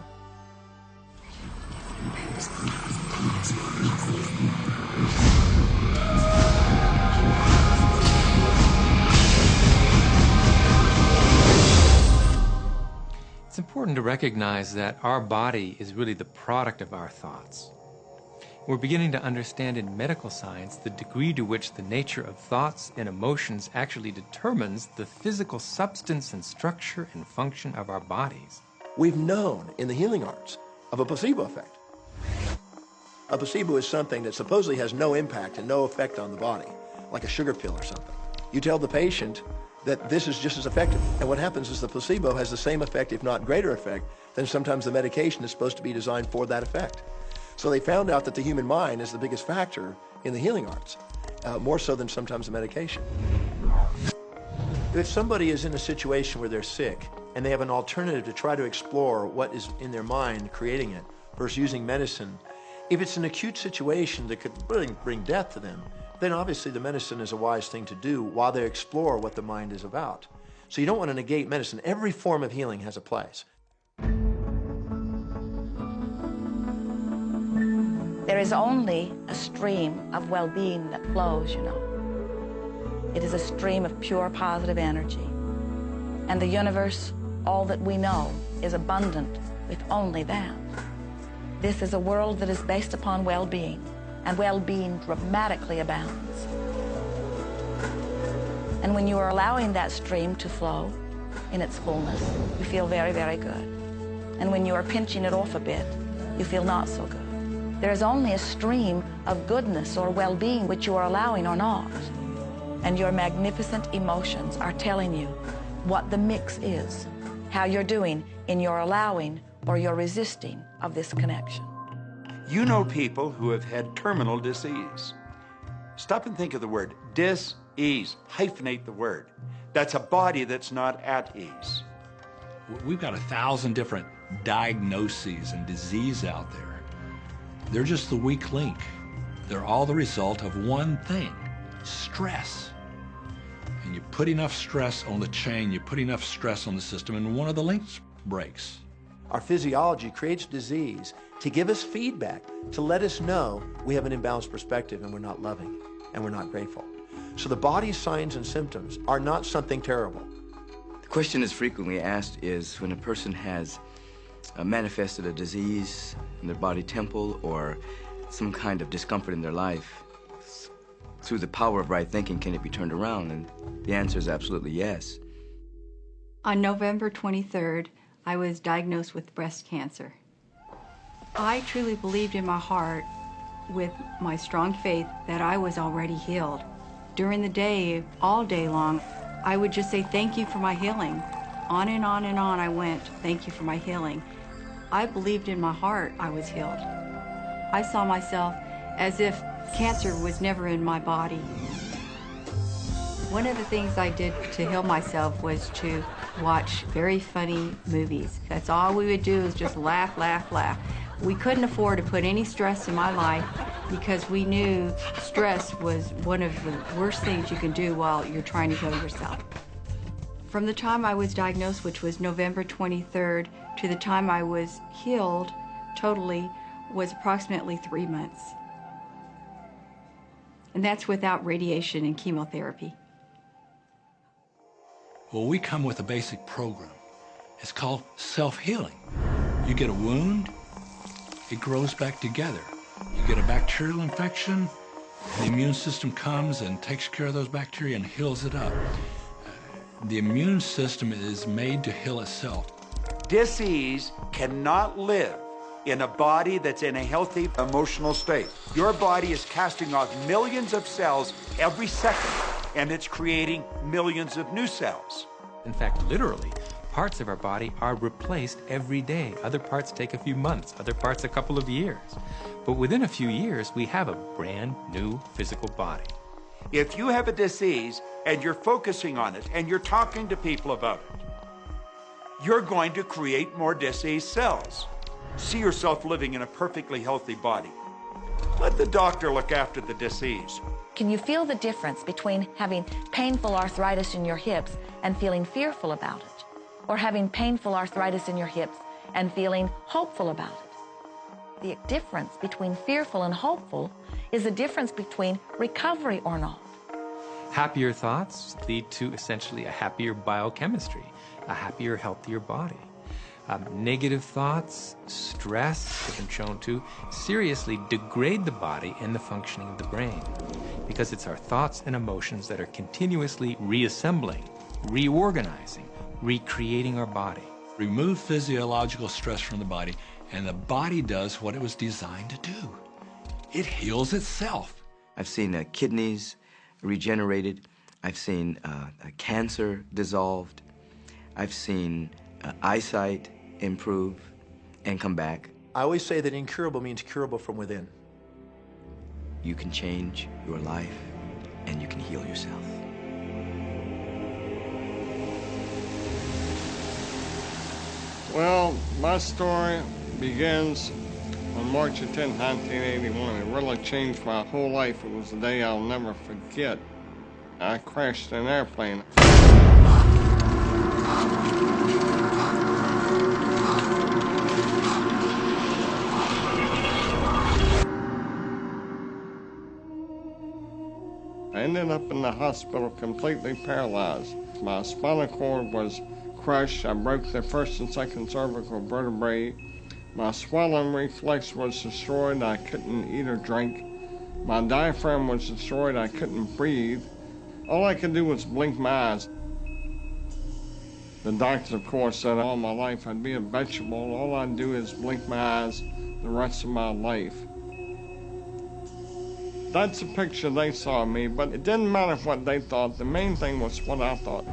It's important to recognize that our body is really the product of our thoughts. We're beginning to understand in medical science the degree to which the nature of thoughts and emotions actually determines the physical substance and structure and function of our bodies. We've known in the healing arts of a placebo effect. A placebo is something that supposedly has no impact and no effect on the body, like a sugar pill or something. You tell the patient that this is just as effective, and what happens is the placebo has the same effect, if not greater effect, than sometimes the medication is supposed to be designed for that effect. So they found out that the human mind is the biggest factor in the healing arts. more so than sometimes the medication. If somebody is in a situation where they're sick and they have an alternative to try to explore what is in their mind creating it versus using medicine, if it's an acute situation that could really bring death to them, then obviously the medicine is a wise thing to do while they explore what the mind is about. So you don't want to negate medicine. Every form of healing has a place. There is only a stream of well-being that flows, you know. It is a stream of pure positive energy. And the universe, all that we know, is abundant with only that. This is a world that is based upon well-being, and well-being dramatically abounds. And when you are allowing that stream to flow in its fullness, you feel very, very good. And when you are pinching it off a bit, you feel not so good. There is only a stream of goodness or well-being which you are allowing or not. And your magnificent emotions are telling you what the mix is, how you're doing in your allowing or your resisting of this connection. You know people who have had terminal disease. Stop and think of the word dis-ease. Hyphenate the word. That's a body that's not at ease. We've got 1,000 different diagnoses and disease out there. They're just the weak link. They're all the result of one thing, stress. And you put enough stress on the chain, you put enough stress on the system, and one of the links breaks. Our physiology creates disease to give us feedback, to let us know we have an imbalanced perspective and we're not loving and we're not grateful. So the body's signs and symptoms are not something terrible. The question that's frequently asked is when a person has manifested a disease in their body temple or some kind of discomfort in their life, through the power of right thinking, can it be turned around? And the answer is absolutely yes. On November 23rd, I was diagnosed with breast cancer. I truly believed in my heart, with my strong faith, that I was already healed. During the day, all day long, I would just say, thank you for my healing. On and on and on I went, thank you for my healing. I believed in my heart I was healed. I saw myself as if cancer was never in my body. One of the things I did to heal myself was to watch very funny movies. That's all we would do, is just laugh, laugh, laugh. We couldn't afford to put any stress in my life because we knew stress was one of the worst things you can do while you're trying to heal yourself. From the time I was diagnosed, which was November 23rd, to the time I was healed totally was approximately 3 months. And that's without radiation and chemotherapy. Well, we come with a basic program. It's called self-healing. You get a wound, it grows back together. You get a bacterial infection, the immune system comes and takes care of those bacteria and heals it up. The immune system is made to heal itself. Dis-ease cannot live in a body that's in a healthy emotional state. Your body is casting off millions of cells every second, and it's creating millions of new cells. In fact, literally, parts of our body are replaced every day. Other parts take a few months, other parts a couple of years. But within a few years, we have a brand new physical body. If you have a disease and you're focusing on it and you're talking to people about it, you're going to create more diseased cells. See yourself living in a perfectly healthy body. Let the doctor look after the disease. Can you feel the difference between having painful arthritis in your hips and feeling fearful about it? Or having painful arthritis in your hips and feeling hopeful about it? The difference between fearful and hopeful is the difference between recovery or not. Happier thoughts lead to essentially a happier biochemistry, a happier, healthier body. Negative thoughts, stress, have been shown to seriously degrade the body and the functioning of the brain, because it's our thoughts and emotions that are continuously reassembling, reorganizing, recreating our body. Remove physiological stress from the body, and the body does what it was designed to do. It heals itself. I've seen kidneys regenerated. I've seen cancer dissolved. I've seen eyesight improve and come back. I always say that incurable means curable from within. You can change your life and you can heal yourself. Well, my story begins on March 10, 1981. It really changed my whole life. It was a day I'll never forget. I crashed an airplane. I ended up in the hospital completely paralyzed. My spinal cord was crushed. I broke the first and second cervical vertebrae. My swallowing reflex was destroyed. I couldn't eat or drink. My diaphragm was destroyed. I couldn't breathe. All I could do was blink my eyes. The doctors, of course, said all my life I'd be a vegetable. All I'd do is blink my eyes the rest of my life. That's the picture they saw of me, but it didn't matter what they thought. The main thing was what I thought.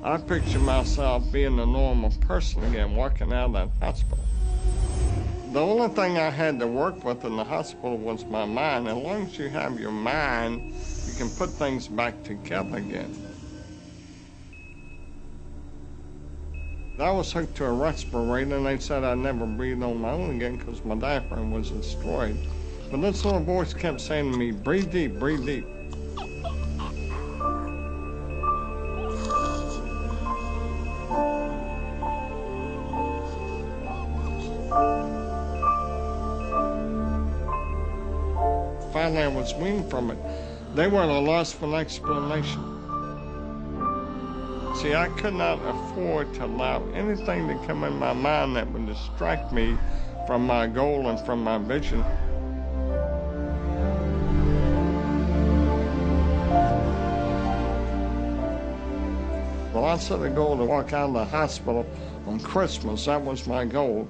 I picture myself being a normal person again, walking out of that hospital. The only thing I had to work with in the hospital was my mind. As long as you have your mind, you can put things back together again. I was hooked to a respirator, and they said I'd never breathe on my own again because my diaphragm was destroyed. But this little voice kept saying to me, breathe deep, breathe deep. Finally, I was weaned from it. They were at a loss for an explanation. See, I could not afford to allow anything to come in my mind that would distract me from my goal and from my vision. Well, I set a goal to walk out of the hospital on Christmas. That was my goal.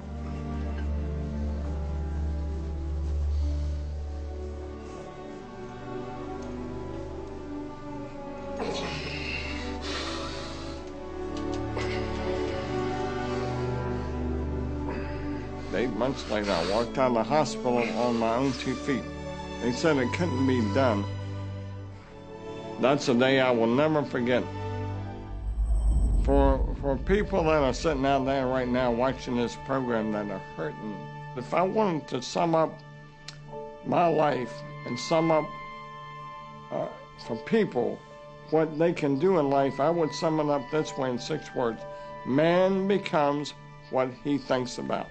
Eight months later, I walked out of the hospital on my own 2 feet. They said it couldn't be done. That's a day I will never forget. For people that are sitting out there right now watching this program that are hurting, if I wanted to sum up my life and sum up for people what they can do in life, I would sum it up this way in 6 words. Man becomes what he thinks about.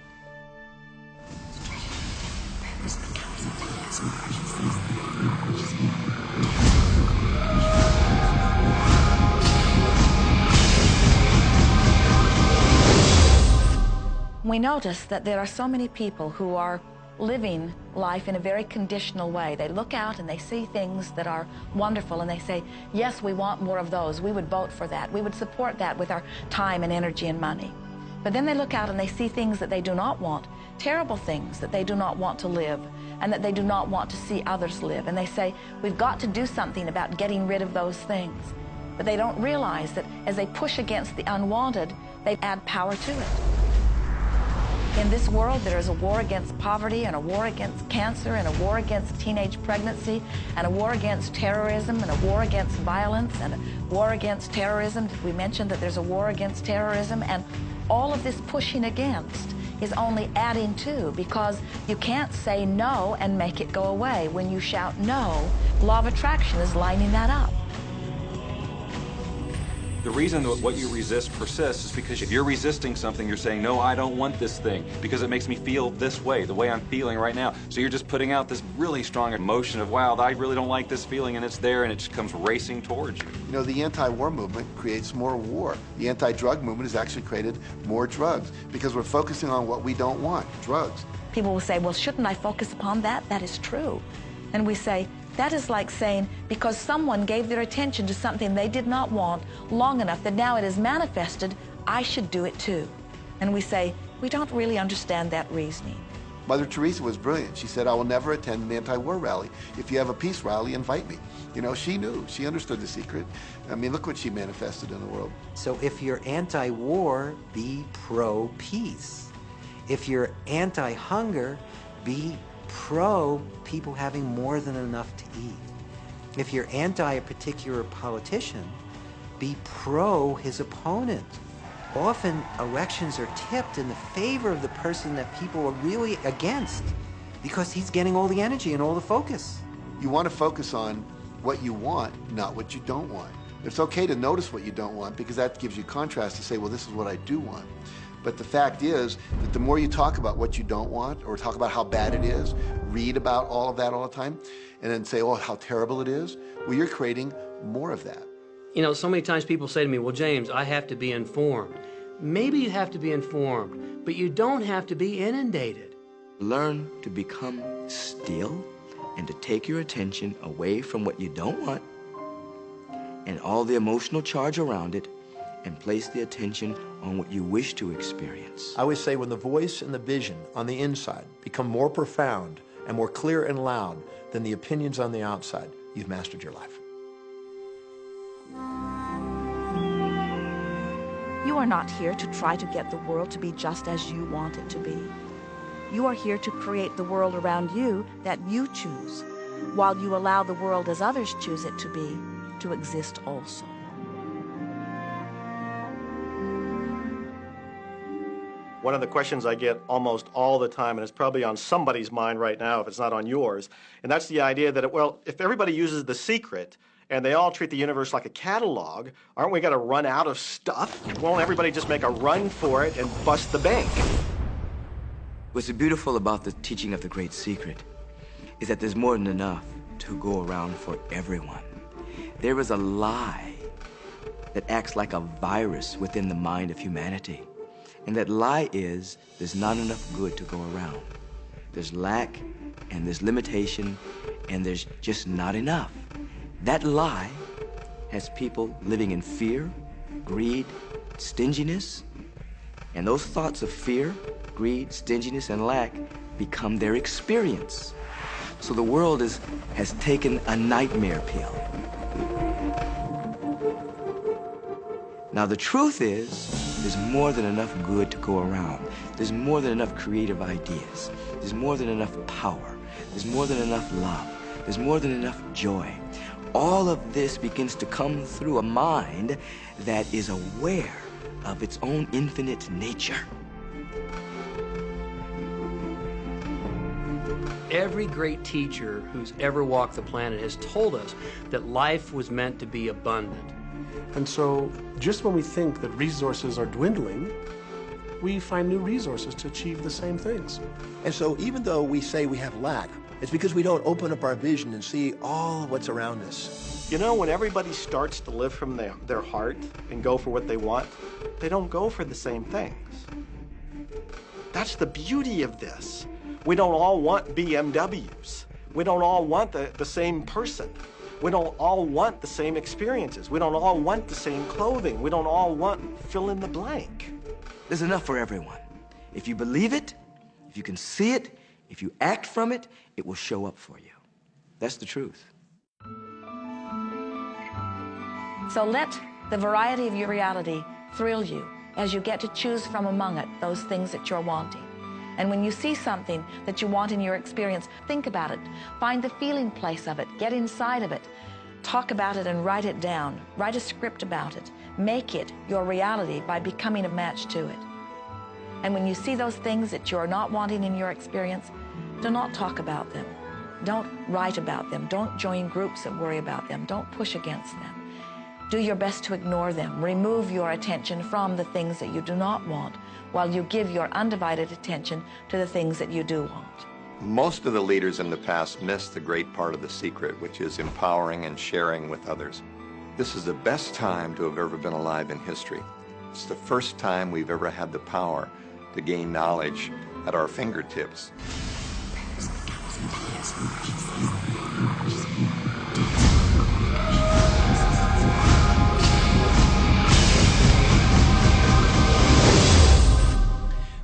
We notice that there are so many people who are living life in a very conditional way. They look out and they see things that are wonderful and they say, yes, we want more of those. We would vote for that. We would support that with our time and energy and money. But then they look out and they see things that they do not want, terrible things that they do not want to live and that they do not want to see others live. And they say, we've got to do something about getting rid of those things. But they don't realize that as they push against the unwanted, they add power to it. In this world, there is a war against poverty and a war against cancer and a war against teenage pregnancy and a war against terrorism and a war against violence and a war against terrorism. We mentioned that there's a war against terrorism, and all of this pushing against is only adding to, because you can't say no and make it go away. When you shout no, law of attraction is lining that up. The reason that what you resist persists is because if you're resisting something, you're saying, no, I don't want this thing because it makes me feel this way, the way I'm feeling right now. So you're just putting out this really strong emotion of, wow, I really don't like this feeling, and it's there, and it just comes racing towards you. You know, the anti-war movement creates more war. The anti-drug movement has actually created more drugs because we're focusing on what we don't want, drugs. People will say, well, shouldn't I focus upon that? That is true. And we say, that is like saying, because someone gave their attention to something they did not want long enough that now it is manifested, I should do it too. And we say, we don't really understand that reasoning. Mother Teresa was brilliant. She said, I will never attend an anti-war rally. If you have a peace rally, invite me. You know, she knew. She understood the secret. I mean, look what she manifested in the world. So if you're anti-war, be pro-peace. If you're anti-hunger, be pro people having more than enough to eat. If you're anti a particular politician, be pro his opponent. Often elections are tipped in the favor of the person that people are really against because he's getting all the energy and all the focus. You want to focus on what you want, not what you don't want. It's okay to notice what you don't want because that gives you contrast to say, well, this is what I do want. But the fact is that the more you talk about what you don't want or talk about how bad it is, read about all of that all the time, and then say, oh, how terrible it is, well, you're creating more of that. You know, so many times people say to me, well, James, I have to be informed. Maybe you have to be informed, but you don't have to be inundated. Learn to become still and to take your attention away from what you don't want and all the emotional charge around it and place the attention on what you wish to experience. I always say when the voice and the vision on the inside become more profound and more clear and loud than the opinions on the outside, you've mastered your life. You are not here to try to get the world to be just as you want it to be. You are here to create the world around you that you choose, while you allow the world as others choose it to be, to exist also. One of the questions I get almost all the time, and it's probably on somebody's mind right now if it's not on yours, and that's the idea that, well, if everybody uses The Secret and they all treat the universe like a catalog, aren't we going to run out of stuff? Won't everybody just make a run for it and bust the bank? What's beautiful about the teaching of the Great Secret is that there's more than enough to go around for everyone. There is a lie that acts like a virus within the mind of humanity. And that lie is there's not enough good to go around. There's lack, and there's limitation, and there's just not enough. That lie has people living in fear, greed, stinginess, and those thoughts of fear, greed, stinginess, and lack become their experience. So the world has taken a nightmare pill. Now the truth is, there's more than enough good to go around. There's more than enough creative ideas. There's more than enough power. There's more than enough love. There's more than enough joy. All of this begins to come through a mind that is aware of its own infinite nature. Every great teacher who's ever walked the planet has told us that life was meant to be abundant. And so just when we think that resources are dwindling, we find new resources to achieve the same things. And so even though we say we have lack, it's because we don't open up our vision and see all of what's around us. You know, when everybody starts to live from their heart and go for what they want, they don't go for the same things. That's the beauty of this. We don't all want BMWs. We don't all want the same person. We don't all want the same experiences. We don't all want the same clothing. We don't all want fill in the blank. There's enough for everyone. If you believe it, if you can see it, if you act from it, it will show up for you. That's the truth. So let the variety of your reality thrill you as you get to choose from among it those things that you're wanting. And when you see something that you want in your experience, think about it. Find the feeling place of it. Get inside of it. Talk about it and write it down. Write a script about it. Make it your reality by becoming a match to it. And when you see those things that you're not wanting in your experience, do not talk about them. Don't write about them. Don't join groups that worry about them. Don't push against them. Do your best to ignore them. Remove your attention from the things that you do not want, while you give your undivided attention to the things that you do want. Most of the leaders in the past missed the great part of the secret, which is empowering and sharing with others. This is the best time to have ever been alive in history. It's the first time we've ever had the power to gain knowledge at our fingertips.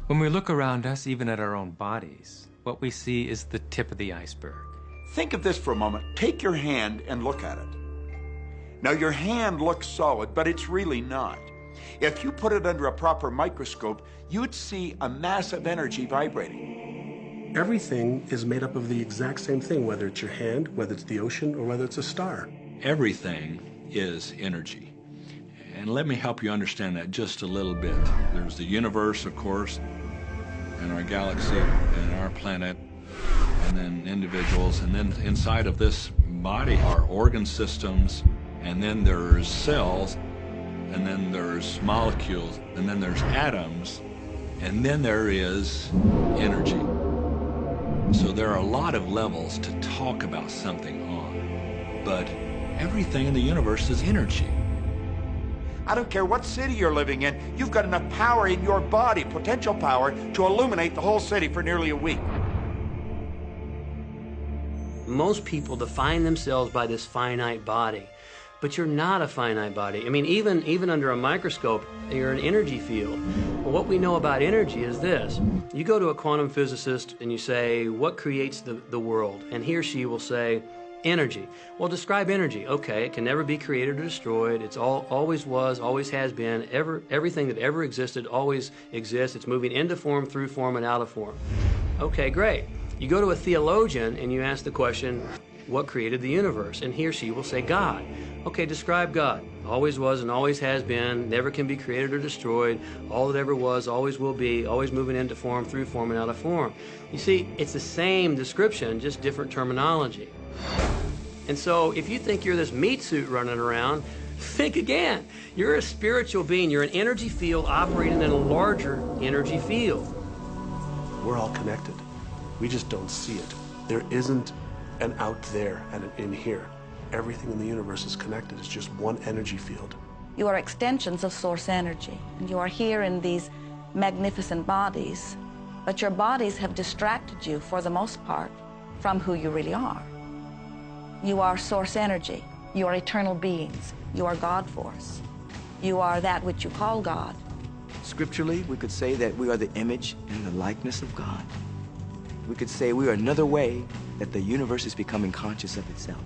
When we look around us, even at our own bodies, what we see is the tip of the iceberg. Think of this for a moment. Take your hand and look at it. Now, your hand looks solid, but it's really not. If you put it under a proper microscope, you'd see a massive energy vibrating. Everything is made up of the exact same thing, whether it's your hand, whether it's the ocean, or whether it's a star. Everything is energy. And let me help you understand that just a little bit. There's the universe, of course, and our galaxy, and our planet, and then individuals, and then inside of this body are organ systems, and then there's cells, and then there's molecules, and then there's atoms, and then there is energy. So there are a lot of levels to talk about something on, but everything in the universe is energy. I don't care what city you're living in, you've got enough power in your body, potential power, to illuminate the whole city for nearly a week. Most people define themselves by this finite body, but you're not a finite body. I mean, even under a microscope, you're an energy field. Well, what we know about energy is this. You go to a quantum physicist and you say, what creates the world? And he or she will say, energy. Well, describe energy. Okay, it can never be created or destroyed. It's always was, always has been. Everything that ever existed always exists. It's moving into form, through form, and out of form. Okay, great. You go to a theologian and you ask the question, what created the universe? And he or she will say, God. Okay, describe God. Always was and always has been, never can be created or destroyed, all that ever was, always will be, always moving into form, through form, and out of form. You see, it's the same description, just different terminology. And so if you think you're this meat suit running around, think again. You're a spiritual being. You're an energy field operating in a larger energy field. We're all connected. We just don't see it. There isn't an out there and an in here. Everything in the universe is connected. It's just one energy field. You are extensions of source energy, and you are here in these magnificent bodies, but your bodies have distracted you, for the most part, from who you really are. You are source energy. You are eternal beings. You are God force. You are that which you call God. Scripturally, we could say that we are the image and the likeness of God. We could say we are another way that the universe is becoming conscious of itself.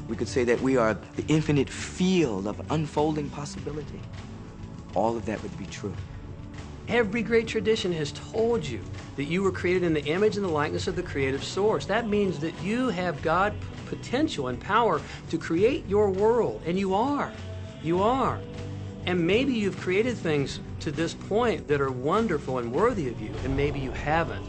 We could say that we are the infinite field of unfolding possibility. All of that would be true. Every great tradition has told you that you were created in the image and the likeness of the creative source. That means that you have God potential and power to create your world, and you are. You are. And maybe you've created things to this point that are wonderful and worthy of you, and maybe you haven't.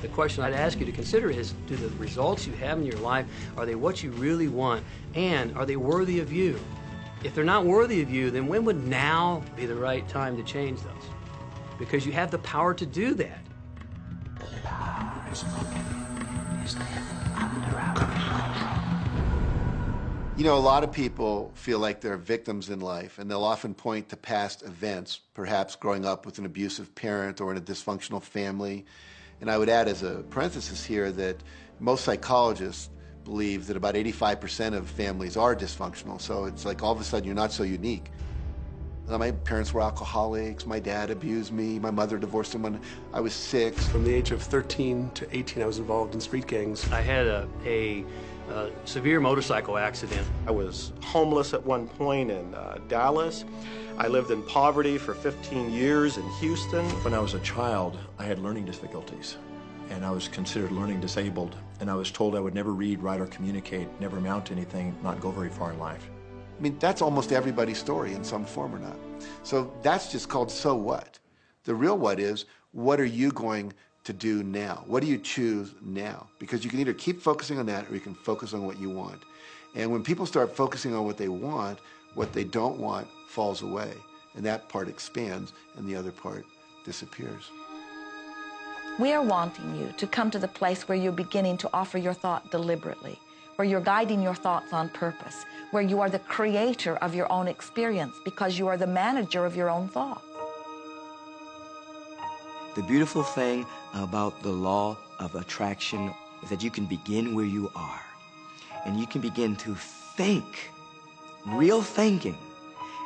The question I'd ask you to consider is, do the results you have in your life, are they what you really want? And are they worthy of you? If they're not worthy of you, then when would now be the right time to change those? Because you have the power to do that. You know, a lot of people feel like they're victims in life, and they'll often point to past events, perhaps growing up with an abusive parent or in a dysfunctional family. And I would add as a parenthesis here that most psychologists believe that about 85% of families are dysfunctional. So it's like all of a sudden you're not so unique. My parents were alcoholics, my dad abused me, my mother divorced him when I was 6. From the age of 13 to 18, I was involved in street gangs. I had a severe motorcycle accident. I was homeless at one point in Dallas. I lived in poverty for 15 years in Houston. When I was a child, I had learning difficulties, and I was considered learning disabled, and I was told I would never read, write, or communicate, never amount to anything, not go very far in life. I mean, that's almost everybody's story in some form or not. So that's just called so what. The real what is, what are you going to do now? What do you choose now? Because you can either keep focusing on that or you can focus on what you want. And when people start focusing on what they don't want falls away. And that part expands and the other part disappears. We are wanting you to come to the place where you're beginning to offer your thought deliberately, where you're guiding your thoughts on purpose, where you are the creator of your own experience because you are the manager of your own thoughts. The beautiful thing about the law of attraction is that you can begin where you are, and you can begin to think, real thinking,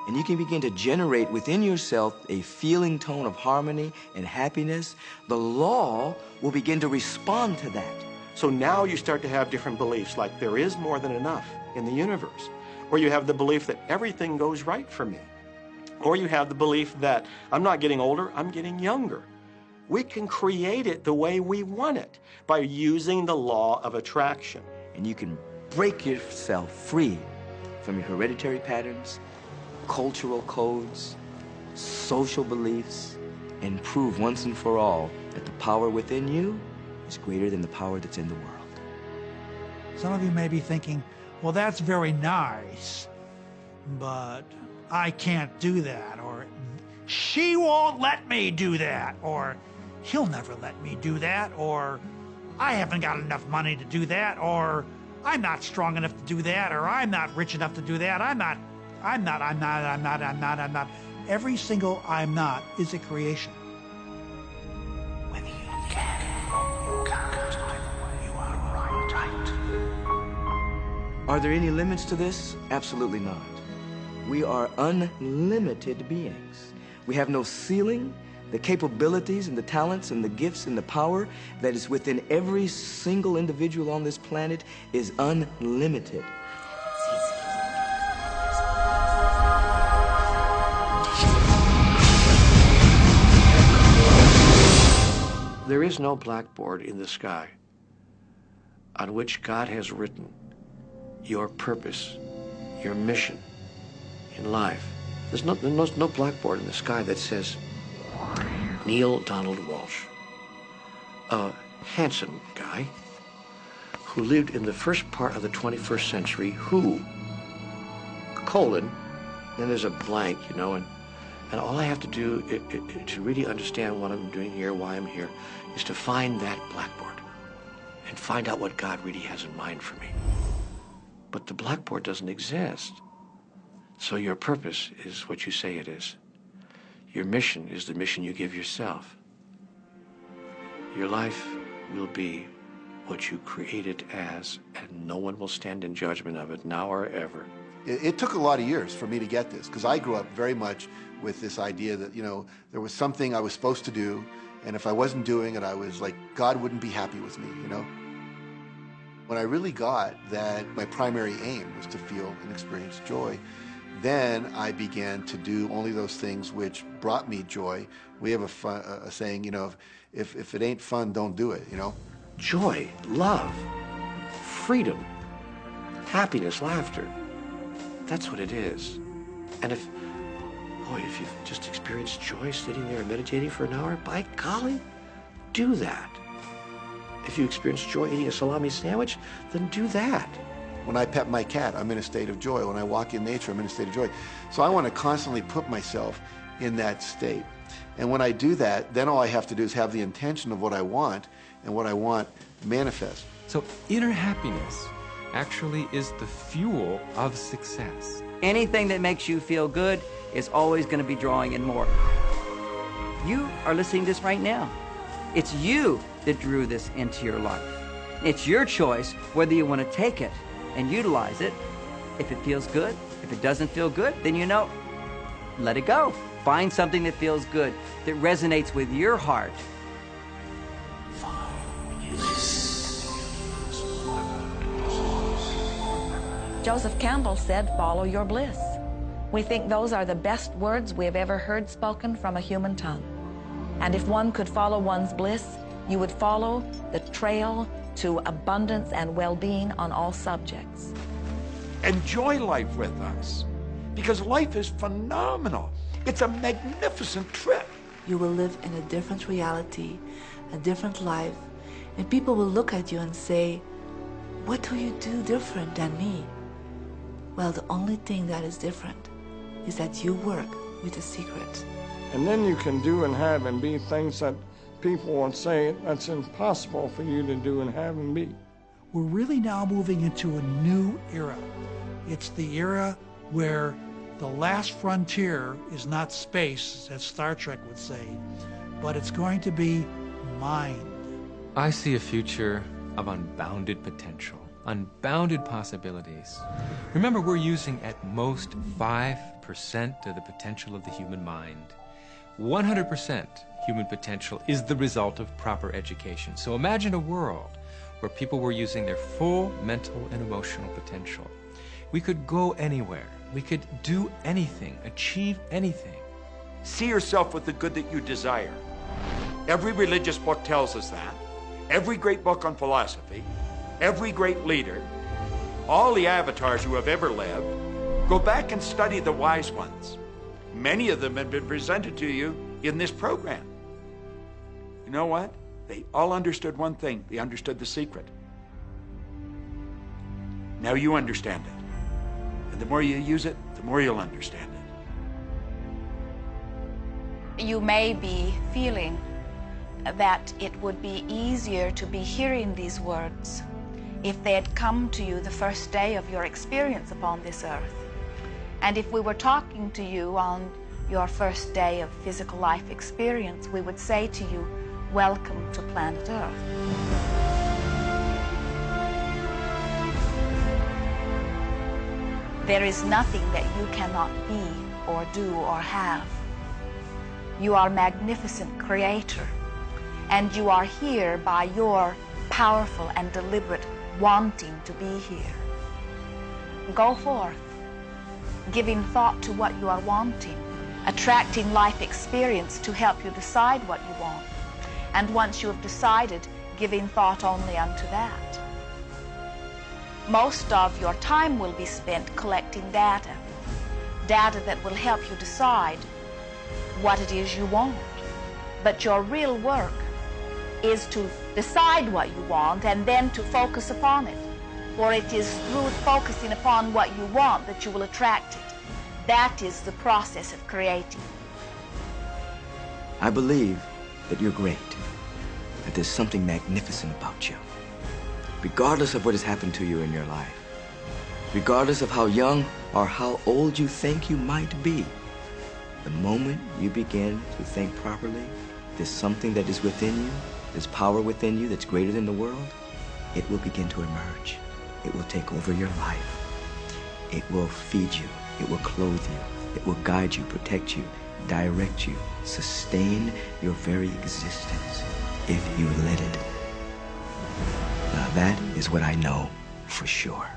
and you can begin to generate within yourself a feeling tone of harmony and happiness. The law will begin to respond to that. So now you start to have different beliefs, like there is more than enough in the universe, or you have the belief that everything goes right for me. Or you have the belief that I'm not getting older, I'm getting younger. We can create it the way we want it by using the law of attraction. And you can break yourself free from your hereditary patterns, cultural codes, social beliefs, and prove once and for all that the power within you is greater than the power that's in the world. Some of you may be thinking, well, that's very nice, but I can't do that, or she won't let me do that, or he'll never let me do that, or I haven't got enough money to do that, or I'm not strong enough to do that, or I'm not rich enough to do that, I'm not. Every single I'm not is a creation. Whether you can or you can't, you are right. Are there any limits to this? Absolutely not. We are unlimited beings. We have no ceiling. The capabilities and the talents and the gifts and the power that is within every single individual on this planet is unlimited. There is no blackboard in the sky on which God has written your purpose, your mission in life. There's no blackboard in the sky that says, Neil Donald Walsh, a handsome guy who lived in the first part of the 21st century, who, colon, then there's a blank, you know, and all I have to do to really understand what I'm doing here, why I'm here, is to find that blackboard and find out what God really has in mind for me. But the blackboard doesn't exist. So your purpose is what you say it is. Your mission is the mission you give yourself. Your life will be what you create it as, and no one will stand in judgment of it now or ever. It took a lot of years for me to get this, because I grew up very much with this idea that, you know, there was something I was supposed to do, and if I wasn't doing it, I was like, God wouldn't be happy with me, you know? When I really got that my primary aim was to feel and experience joy, then I began to do only those things which brought me joy. We have a saying, you know, if it ain't fun, don't do it, you know? Joy, love, freedom, happiness, laughter. That's what it is. And if you've just experienced joy sitting there and meditating for an hour, by golly, do that. If you experience joy eating a salami sandwich, then do that. When I pet my cat, I'm in a state of joy. When I walk in nature, I'm in a state of joy. So I want to constantly put myself in that state. And when I do that, then all I have to do is have the intention of what I want, and what I want manifest. So inner happiness actually is the fuel of success. Anything that makes you feel good is always going to be drawing in more. You are listening to this right now. It's you that drew this into your life. It's your choice whether you want to take it and utilize it. If it feels good, if it doesn't feel good, then you know, let it go. Find something that feels good, that resonates with your heart. Joseph Campbell said, follow your bliss. We think those are the best words we have ever heard spoken from a human tongue. And if one could follow one's bliss, you would follow the trail to abundance and well-being on all subjects. Enjoy life with us, because life is phenomenal. It's a magnificent trip. You will live in a different reality, a different life, and people will look at you and say, what do you do different than me? Well, the only thing that is different is that you work with a secret. And then you can do and have and be things that people would say that's impossible for you to do and have and be. We're really now moving into a new era. It's the era where the last frontier is not space, as Star Trek would say, but it's going to be mind. I see a future of unbounded potential, unbounded possibilities. Remember, we're using at most 5% of the potential of the human mind. 100% human potential is the result of proper education. So imagine a world where people were using their full mental and emotional potential. We could go anywhere, We could do anything, achieve anything. See yourself with the good that you desire. Every religious book tells us that. Every great book on philosophy, every great leader, all the avatars who have ever lived. Go back and study the wise ones. Many of them have been presented to you in this program. You know what? They all understood one thing. They understood the secret. Now you understand it. And the more you use it, the more you'll understand it. You may be feeling that it would be easier to be hearing these words if they had come to you the first day of your experience upon this earth. And if we were talking to you on your first day of physical life experience, we would say to you, welcome to planet Earth. There is nothing that you cannot be or do or have. You are a magnificent creator, and you are here by your powerful and deliberate wanting to be here. Go forth, giving thought to what you are wanting, attracting life experience to help you decide what you want, and once you have decided, giving thought only unto that. Most of your time will be spent collecting data that will help you decide what it is you want. But your real work is to decide what you want and then to focus upon it. For it is through focusing upon what you want that you will attract it. That is the process of creating. I believe that you're great, that there's something magnificent about you. Regardless of what has happened to you in your life, regardless of how young or how old you think you might be, the moment you begin to think properly, there's something that is within you, there's power within you that's greater than the world, it will begin to emerge. It will take over your life. It will feed you. It will clothe you. It will guide you, protect you, direct you, sustain your very existence if you let it. Now that is what I know for sure.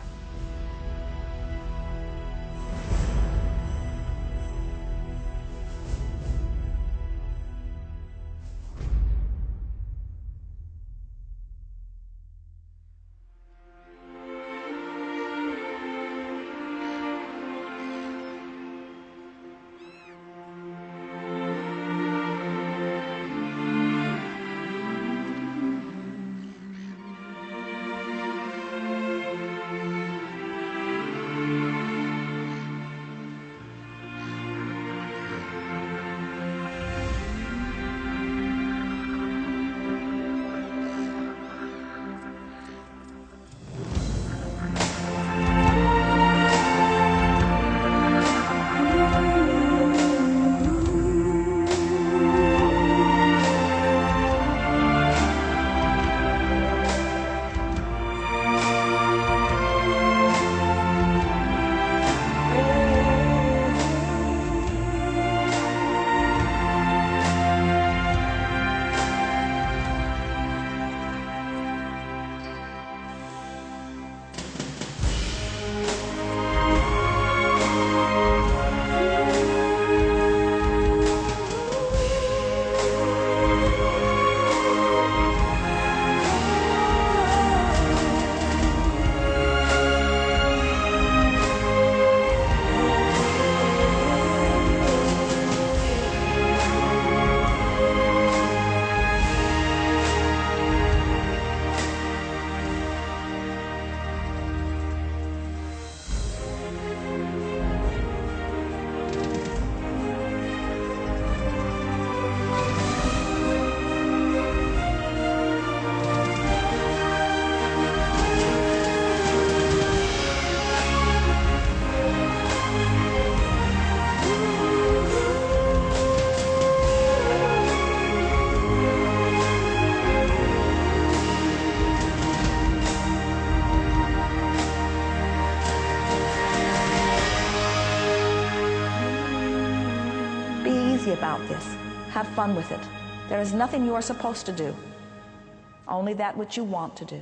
About this. Have fun with it. There is nothing you are supposed to do, only that which you want to do.